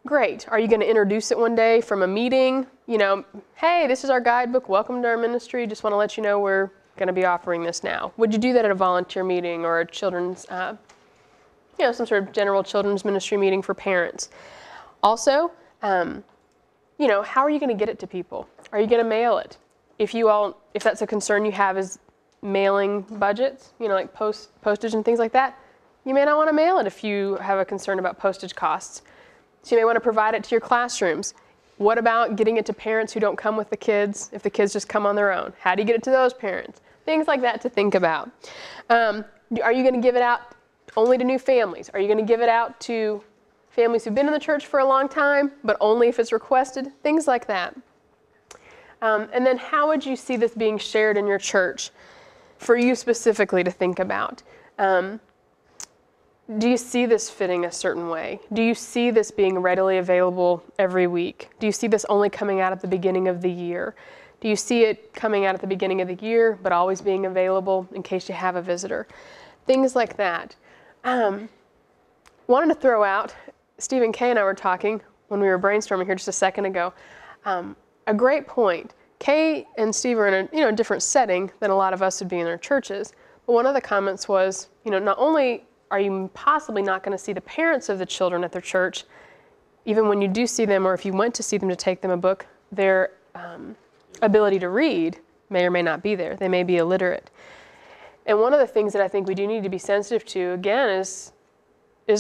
Great. Are you going to introduce it one day from a meeting? You know, hey, this is our guidebook. Welcome to our ministry. Just want to let you know we're going to be offering this now. Would you do that at a volunteer meeting or a children's, some sort of general children's ministry meeting for parents? Also, how are you going to get it to people? Are you going to mail it? If that's a concern you have is mailing budgets, like postage and things like that, you may not want to mail it if you have a concern about postage costs. So you may want to provide it to your classrooms. What about getting it to parents who don't come with the kids, if the kids just come on their own? How do you get it to those parents? Things like that to think about. Are you going to give it out only to new families? Are you going to give it out to families who've been in the church for a long time, but only if it's requested? Things like that. And then how would you see this being shared in your church for you specifically to think about? Do you see this fitting a certain way? Do you see this being readily available every week? Do you see this only coming out at the beginning of the year? Do you see it coming out at the beginning of the year, but always being available in case you have a visitor? Things like that. Wanted to throw out, Stephen Kay and I were talking when we were brainstorming here just a second ago. A great point. Kay and Steve are in a different setting than a lot of us would be in our churches. But one of the comments was, not only are you possibly not going to see the parents of the children at their church, even when you do see them or if you went to see them to take them a book, their ability to read may or may not be there. They may be illiterate. And one of the things that I think we do need to be sensitive to, again, is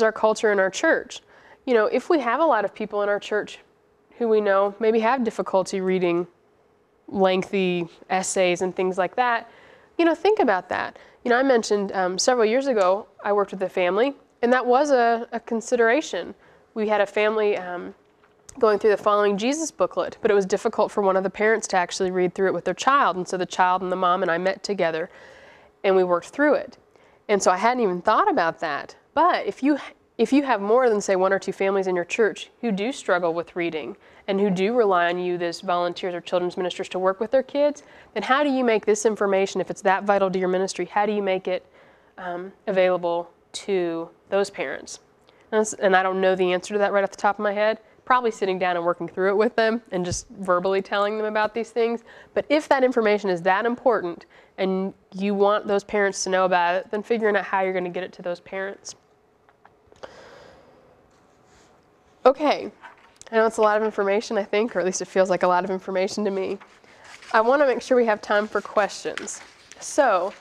our culture in our church. If we have a lot of people in our church who we know maybe have difficulty reading lengthy essays and things like that, think about that. I mentioned several years ago, I worked with a family, and that was a consideration. We had a family going through the Following Jesus booklet, but it was difficult for one of the parents to actually read through it with their child, and so the child and the mom and I met together, and we worked through it. And so I hadn't even thought about that. But if you have more than, say, one or two families in your church who do struggle with reading and who do rely on you as volunteers or children's ministers to work with their kids, then how do you make this information, if it's that vital to your ministry, how do you make it available to those parents? And I don't know the answer to that right off the top of my head. Probably sitting down and working through it with them and just verbally telling them about these things. But if that information is that important and you want those parents to know about it, then figuring out how you're going to get it to those parents. Okay, I know it's a lot of information, I think, or at least it feels like a lot of information to me. I want to make sure we have time for questions. So,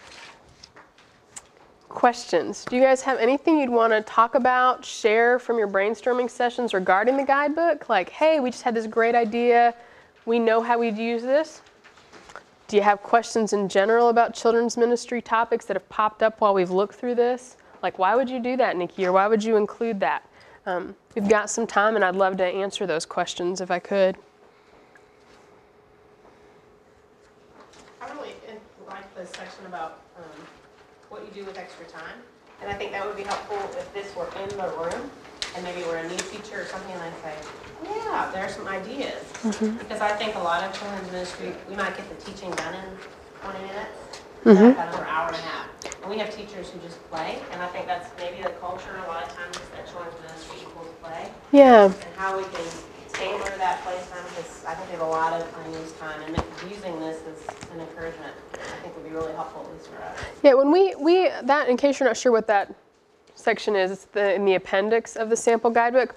questions. Do you guys have anything you'd want to talk about, share from your brainstorming sessions regarding the guidebook? Like, hey, we just had this great idea. We know how we'd use this. Do you have questions in general about children's ministry topics that have popped up while we've looked through this? Like, why would you do that, Nikki, or why would you include that? We've got some time, and I'd love to answer those questions if I could. I really like the section about what you do with extra time. And I think that would be helpful if this were in the room and maybe we're a new teacher or something, and I say, yeah, there are some ideas. Mm-hmm. Because I think a lot of children's ministry, we might get the teaching done in 20 minutes, mm-hmm. An hour and a half. And we have teachers who just play, and I think that's maybe the culture a lot of times is that children's ministry equals play. Yeah. And how we can tailor that play time, because I think we have a lot of unused time, and using this as an encouragement, I think would be really helpful, at least for us. Yeah, when we that, in case you're not sure what that section is. It's in the appendix of the sample guidebook.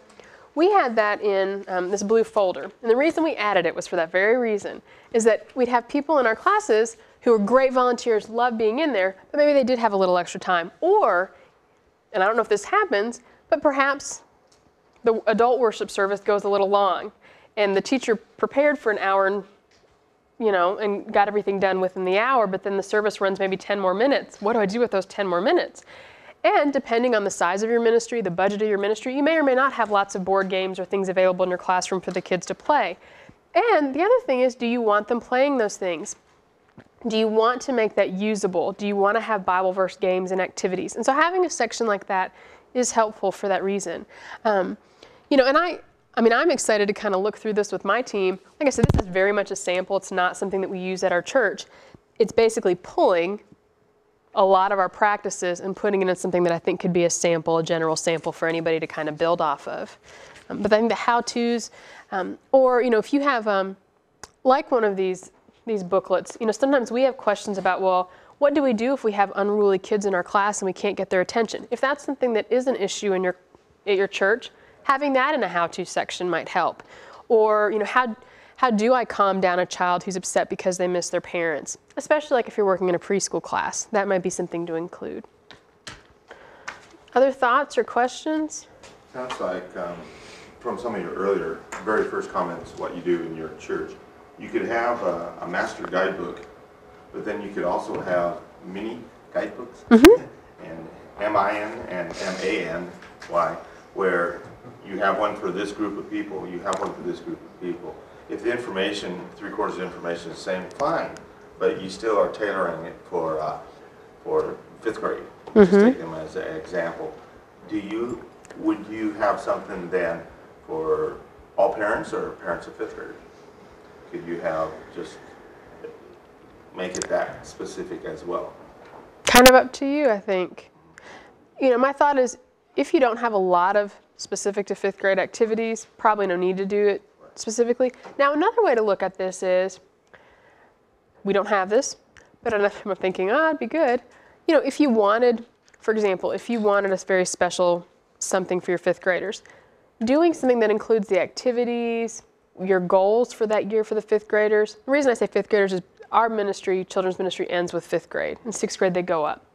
We had that in this blue folder. And the reason we added it was for that very reason, is that we'd have people in our classes who were great volunteers, loved being in there, but maybe they did have a little extra time. Or, and I don't know if this happens, but perhaps the adult worship service goes a little long, and the teacher prepared for an hour and, and got everything done within the hour, but then the service runs maybe 10 more minutes. What do I do with those 10 more minutes? And depending on the size of your ministry, the budget of your ministry, you may or may not have lots of board games or things available in your classroom for the kids to play. And the other thing is, do you want them playing those things? Do you want to make that usable? Do you want to have Bible verse games and activities? And so having a section like that is helpful for that reason. And I'm excited to kind of look through this with my team. Like I said, this is very much a sample. It's not something that we use at our church. It's basically pulling a lot of our practices and putting it in something that I think could be a sample, a general sample for anybody to kind of build off of. But I think the how-tos, or if you have like one of these booklets, sometimes we have questions about, well, what do we do if we have unruly kids in our class and we can't get their attention? If that's something that is an issue at your church, having that in a how-to section might help. Or how do I calm down a child who's upset because they miss their parents? Especially like if you're working in a preschool class, that might be something to include. Other thoughts or questions? Sounds like from some of your very first comments, what you do in your church, you could have a master guidebook, but then you could also have mini guidebooks, and M-I-N and M-A-N-Y, where you have one for this group of people, you have one for this group of people. If the information, 3/4 of the information is the same, fine, but you still are tailoring it for 5th grade. Just take them as an example. Would you have something then for all parents or parents of 5th grade? Could you have just make it that specific as well? Kind of up to you, I think. My thought is, if you don't have a lot of specific to 5th grade activities, probably no need to do it specifically. Now, another way to look at this is, we don't have this, but I'm thinking, it'd be good. If you wanted, for example, if you wanted a very special something for your 5th graders, doing something that includes the activities, your goals for that year for the 5th graders. The reason I say 5th graders is our ministry, children's ministry, ends with 5th grade. In 6th grade, they go up.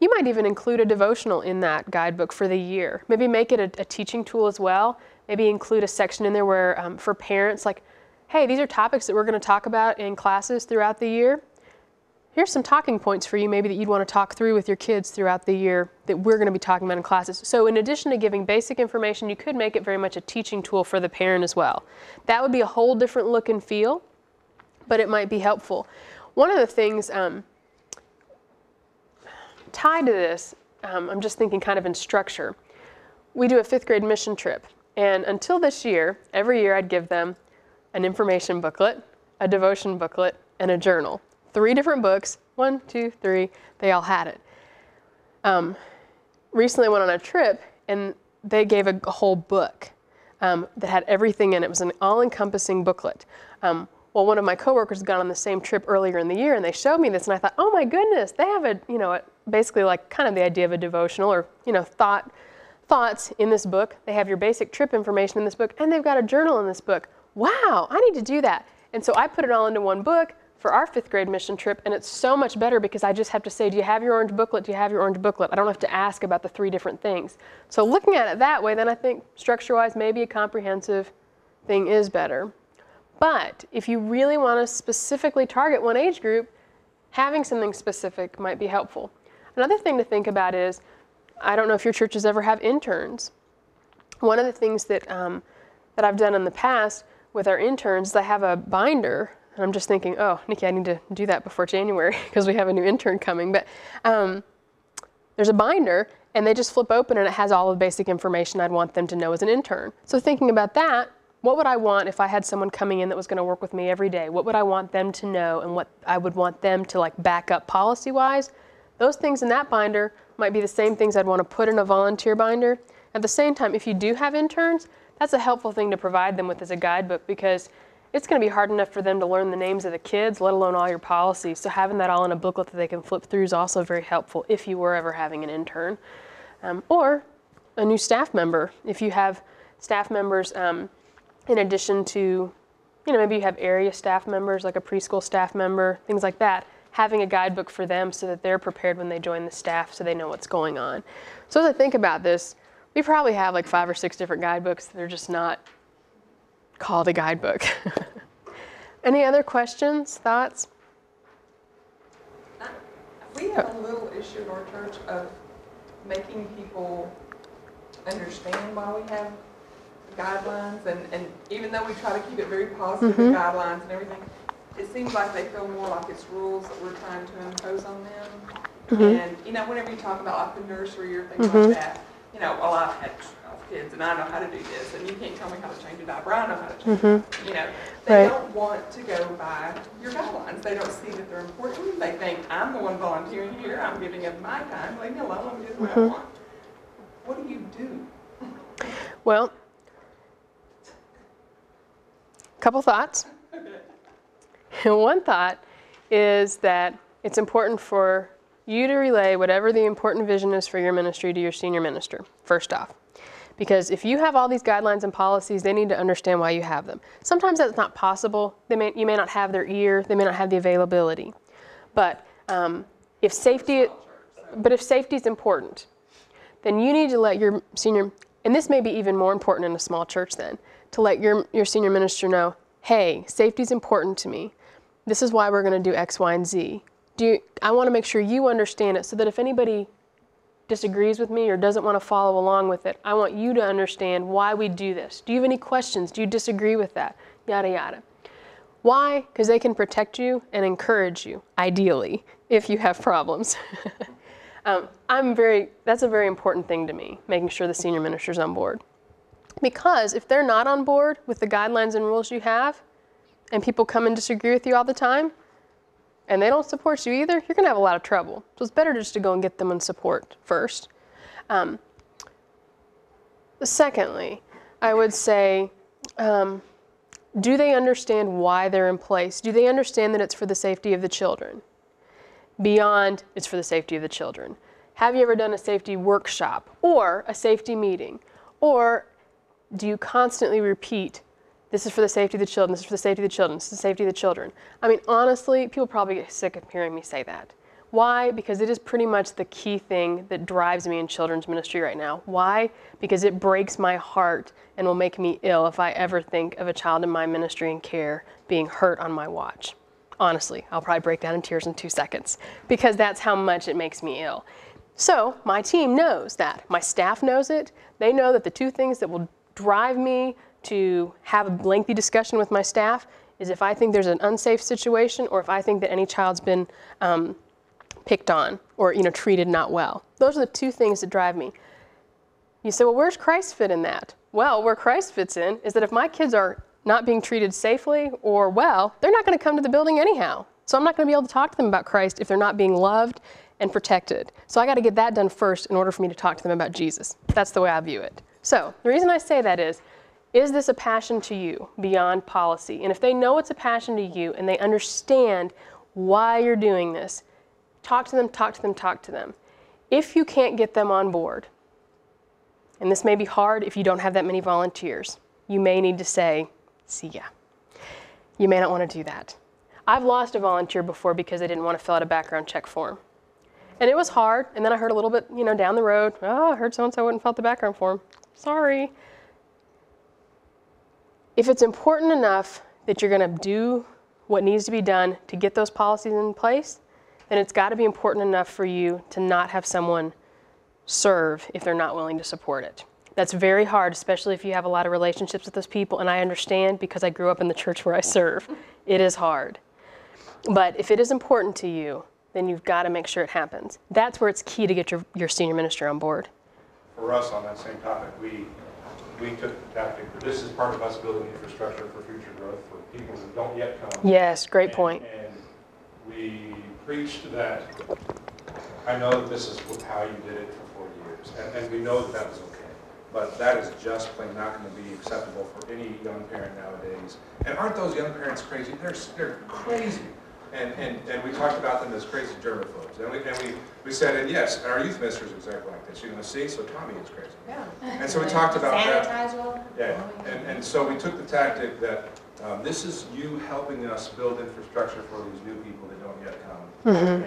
You might even include a devotional in that guidebook for the year. Maybe make it a teaching tool as well. Maybe include a section in there where for parents, like, hey, these are topics that we're going to talk about in classes throughout the year. Here's some talking points for you maybe that you'd want to talk through with your kids throughout the year that we're going to be talking about in classes. So in addition to giving basic information, you could make it very much a teaching tool for the parent as well. That would be a whole different look and feel, but it might be helpful. One of the things tied to this, I'm just thinking kind of in structure. We do a 5th grade mission trip, and until this year, every year I'd give them an information booklet, a devotion booklet, and a journal. 3 different books, 1, 2, 3, they all had it. Recently I went on a trip and they gave a whole book that had everything in it. It was an all-encompassing booklet. Well, one of my coworkers had gone on the same trip earlier in the year and they showed me this and I thought, oh my goodness, they have basically like kind of the idea of a devotional or, thoughts in this book. They have your basic trip information in this book and they've got a journal in this book. Wow, I need to do that. And so I put it all into one book for our 5th grade mission trip, and it's so much better because I just have to say, do you have your orange booklet? Do you have your orange booklet? I don't have to ask about the 3 different things. So looking at it that way, then I think structure-wise, maybe a comprehensive thing is better. But if you really want to specifically target one age group, having something specific might be helpful. Another thing to think about is, I don't know if your churches ever have interns. One of the things that I've done in the past with our interns is I have a binder. And I'm just thinking, oh, Nikki, I need to do that before January because we have a new intern coming. But there's a binder, and they just flip open, and it has all the basic information I'd want them to know as an intern. So thinking about that, what would I want if I had someone coming in that was going to work with me every day? What would I want them to know, and what I would want them to back up policy-wise? Those things in that binder might be the same things I'd want to put in a volunteer binder. At the same time, if you do have interns, that's a helpful thing to provide them with as a guidebook because it's going to be hard enough for them to learn the names of the kids, let alone all your policies. So having that all in a booklet that they can flip through is also very helpful if you were ever having an intern. Or a new staff member. If you have staff members, in addition to, maybe you have area staff members, like a preschool staff member, things like that, having a guidebook for them so that they're prepared when they join the staff so they know what's going on. So as I think about this, we probably have like 5 or 6 different guidebooks that are just not called a guidebook. Any other questions, thoughts? We have a little issue in our church of making people understand why we have guidelines, and even though we try to keep it very positive, the guidelines and everything, it seems like they feel more like it's rules that we're trying to impose on them. And, whenever you talk about like the nursery or things like that, well, I've had 12 kids and I know how to do this, and you can't tell me how to change a diaper, I know how to change it. They don't want to go by your guidelines. They don't see that they're important. They think, I'm the one volunteering here, I'm giving up my time, leave me alone, I'm doing what I want. What do you do? Well, a couple thoughts. One thought is that it's important for you to relay whatever the important vision is for your ministry to your senior minister, first off. Because if you have all these guidelines and policies, they need to understand why you have them. Sometimes that's not possible. You may not have their ear, they may not have the availability. But if safety is important, then you need to let your senior, and this may be even more important in a small church then, to let your senior minister know, hey, safety is important to me. This is why we're going to do X, Y, and Z. I want to make sure you understand it so that if anybody disagrees with me or doesn't want to follow along with it, I want you to understand why we do this. Do you have any questions? Do you disagree with that? Yada, yada. Why? Because they can protect you and encourage you, ideally, if you have problems. That's a very important thing to me, making sure the senior minister's on board. Because if they're not on board with the guidelines and rules you have, and people come and disagree with you all the time, and they don't support you either, you're going to have a lot of trouble. So it's better just to go and get them in support first. Secondly, I would say, do they understand why they're in place? Do they understand that it's for the safety of the children? Beyond, it's for the safety of the children. Have you ever done a safety workshop or a safety meeting? Or do you constantly repeat, this is for the safety of the children, this is for the safety of the children, this is the safety of the children? I mean, honestly, people probably get sick of hearing me say that. Why? Because it is pretty much the key thing that drives me in children's ministry right now. Why? Because it breaks my heart and will make me ill if I ever think of a child in my ministry and care being hurt on my watch. Honestly, I'll probably break down in tears in 2 seconds because that's how much it makes me ill. So my team knows that. My staff knows it. They know that the 2 things that will drive me to have a lengthy discussion with my staff is if I think there's an unsafe situation or if I think that any child's been picked on or treated not well. Those are the 2 things that drive me. You say, well, where's Christ fit in that? Well, where Christ fits in is that if my kids are not being treated safely or well, they're not going to come to the building anyhow. So I'm not going to be able to talk to them about Christ if they're not being loved and protected. So I got to get that done first in order for me to talk to them about Jesus. That's the way I view it. So the reason I say that is this a passion to you beyond policy? And if they know it's a passion to you and they understand why you're doing this, talk to them, talk to them, talk to them. If you can't get them on board, and this may be hard if you don't have that many volunteers, you may need to say, see ya. You may not want to do that. I've lost a volunteer before because they didn't want to fill out a background check form. And it was hard, and then I heard a little bit, down the road, I heard so-and-so wouldn't fill out the background form. Sorry. If it's important enough that you're going to do what needs to be done to get those policies in place, then it's got to be important enough for you to not have someone serve if they're not willing to support it. That's very hard, especially if you have a lot of relationships with those people, and I understand because I grew up in the church where I serve. It is hard. But if it is important to you, then you've got to make sure it happens. That's where it's key to get your senior minister on board. For us, on that same topic, we took the tactic that this is part of us building infrastructure for future growth for people who don't yet come. Yes, great point. And we preached that, I know that this is how you did it for 4 years, and we know that was okay. But that is just plain not going to be acceptable for any young parent nowadays. And aren't those young parents crazy? They're crazy. And we talked about them as crazy germaphobes. And we said, and yes, our youth minister is exactly like this. You're going to see, so Tommy is crazy. Yeah. And so we talked about that. Sanitize all. Yeah. And so we took the tactic that this is you helping us build infrastructure for these new people that don't yet come.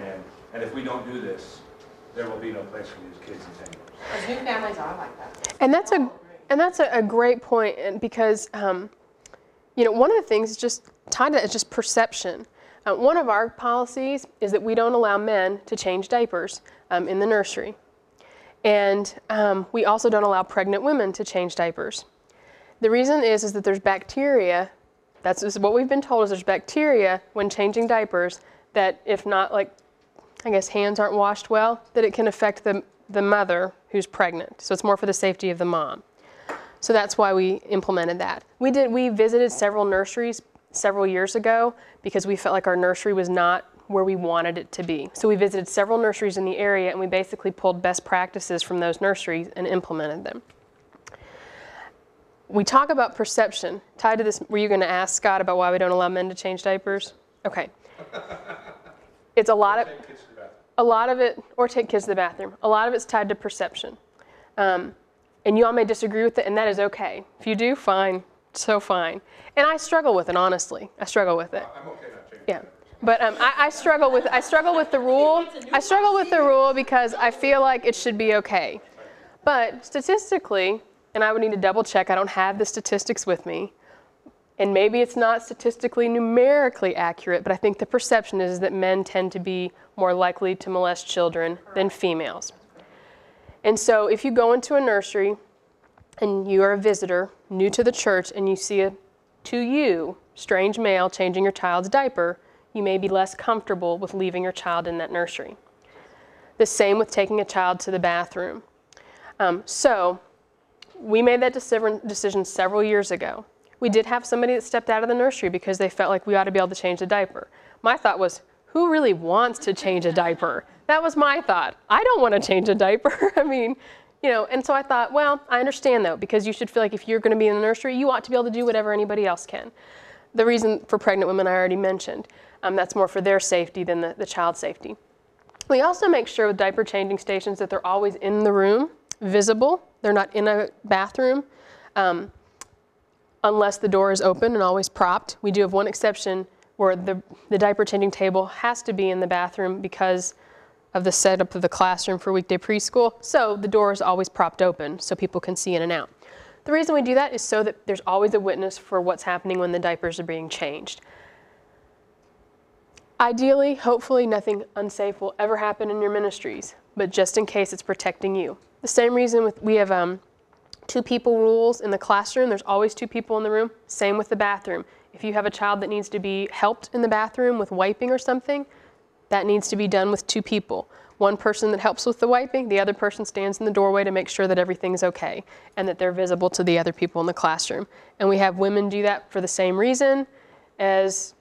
And if we don't do this, there will be no place for these kids in 10 years. Because new families are like that. And that's a great point, and because you know, one of the things is just tied to that is just perception. One of our policies is that we don't allow men to change diapers in the nursery, and we also don't allow pregnant women to change diapers. The reason is that there's bacteria. That's what we've been told, is there's bacteria when changing diapers that if not, like, I guess hands aren't washed well, that it can affect the mother who's pregnant. So it's more for the safety of the mom. So that's why we implemented that. We visited several nurseries several years ago because we felt like our nursery was not where we wanted it to be. So we visited several nurseries in the area, and we basically pulled best practices from those nurseries and implemented them. We talk about perception. Tied to this, were you going to ask Scott about why we don't allow men to change diapers? Okay. It's a lot of it, or take kids to the bathroom. A lot of it's tied to perception. And you all may disagree with it, and that is okay. If you do, fine, so fine. And I struggle with it, honestly. I struggle with it. I'm okay not changing. Yeah. But I struggle with the rule. I struggle with the rule because I feel like it should be okay. But statistically, and I would need to double check, I don't have the statistics with me, and maybe it's not statistically numerically accurate, but I think the perception is that men tend to be more likely to molest children than females. And so if you go into a nursery and you are a visitor, new to the church, and you see a, to you, strange male changing your child's diaper, you may be less comfortable with leaving your child in that nursery. The same with taking a child to the bathroom. So we made that decision several years ago. We did have somebody that stepped out of the nursery because they felt like we ought to be able to change the diaper. My thought was, who really wants to change a diaper? That was my thought. I don't want to change a diaper. I mean, you know, and so I thought, well, I understand though, because you should feel like if you're going to be in the nursery, you ought to be able to do whatever anybody else can. The reason for pregnant women I already mentioned. That's more for their safety than the child's safety. We also make sure with diaper changing stations that they're always in the room, visible. They're not in a bathroom, unless the door is open and always propped. We do have one exception where the diaper changing table has to be in the bathroom because of the setup of the classroom for weekday preschool. So the door is always propped open so people can see in and out. The reason we do that is so that there's always a witness for what's happening when the diapers are being changed. Ideally, hopefully, nothing unsafe will ever happen in your ministries, but just in case, it's protecting you. The same reason we have 2 people rules in the classroom. There's always 2 people in the room. Same with the bathroom. If you have a child that needs to be helped in the bathroom with wiping or something, that needs to be done with 2 people. One person that helps with the wiping, the other person stands in the doorway to make sure that everything's okay and that they're visible to the other people in the classroom. And we have women do that for the same reason as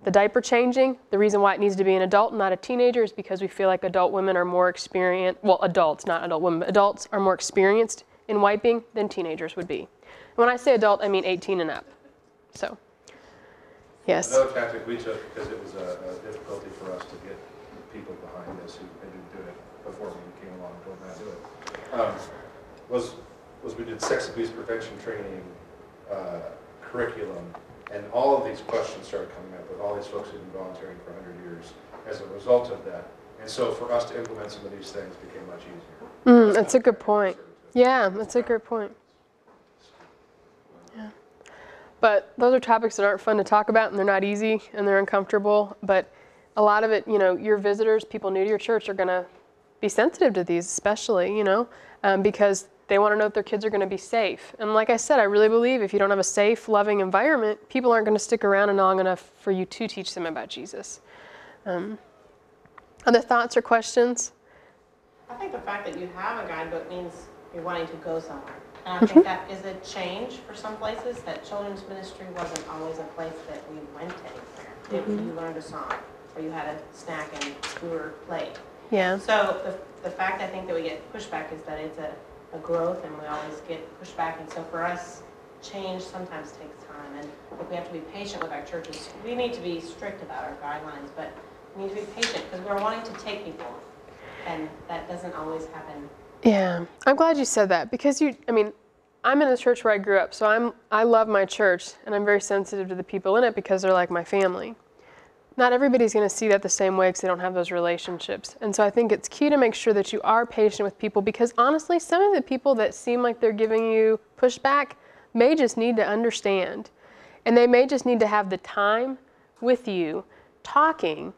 the diaper changing. The reason why it needs to be an adult, not a teenager, is because we feel like adult women are more experienced, well, adults, not adult women, but adults are more experienced in wiping than teenagers would be. And when I say adult, I mean 18 and up. So, yes. Another tactic we took, because it was a difficulty for us to get people behind us who didn't do it before we came along and told them how to do it, was we did sex abuse prevention training curriculum, and all of these questions started coming up with all these folks who've been volunteering for 100 years as a result of that. And so for us to implement some of these things became much easier. That's a good point. Yeah, that's a good point. Yeah. But those are topics that aren't fun to talk about, and they're not easy, and they're uncomfortable. But a lot of it, you know, your visitors, people new to your church, are going to be sensitive to these, especially, you know, because they want to know if their kids are going to be safe. And like I said, I really believe if you don't have a safe, loving environment, people aren't going to stick around long enough for you to teach them about Jesus. Other thoughts or questions? I think the fact that you have a guidebook means you're wanting to go somewhere. And I think that is a change for some places, that children's ministry wasn't always a place that we went anywhere. You learned a song, or you had a snack and you were played. Yeah. So the fact I think that we get pushback is that it's a growth, and we always get pushback. And so for us, change sometimes takes time. And like we have to be patient with our churches. We need to be strict about our guidelines, but we need to be patient because we're wanting to take people, and that doesn't always happen. Yeah, I'm glad you said that because I'm in a church where I grew up, so I love my church and I'm very sensitive to the people in it because they're like my family. Not everybody's going to see that the same way because they don't have those relationships. And so I think it's key to make sure that you are patient with people because honestly, some of the people that seem like they're giving you pushback may just need to understand. And they may just need to have the time with you talking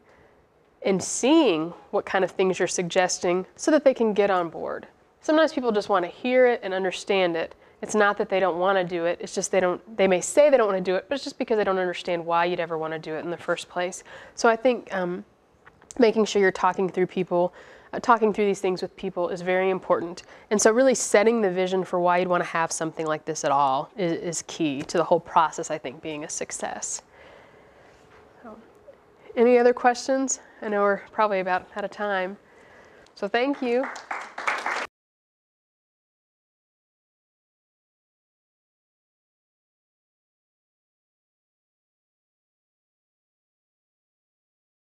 and seeing what kind of things you're suggesting so that they can get on board. Sometimes people just want to hear it and understand it. It's not that they don't want to do it, it's just they may say they don't want to do it, but it's just because they don't understand why you'd ever want to do it in the first place. So I think making sure you're talking through these things with people is very important. And so really setting the vision for why you'd want to have something like this at all is key to the whole process, I think, being a success. So, any other questions? I know we're probably about out of time. So thank you.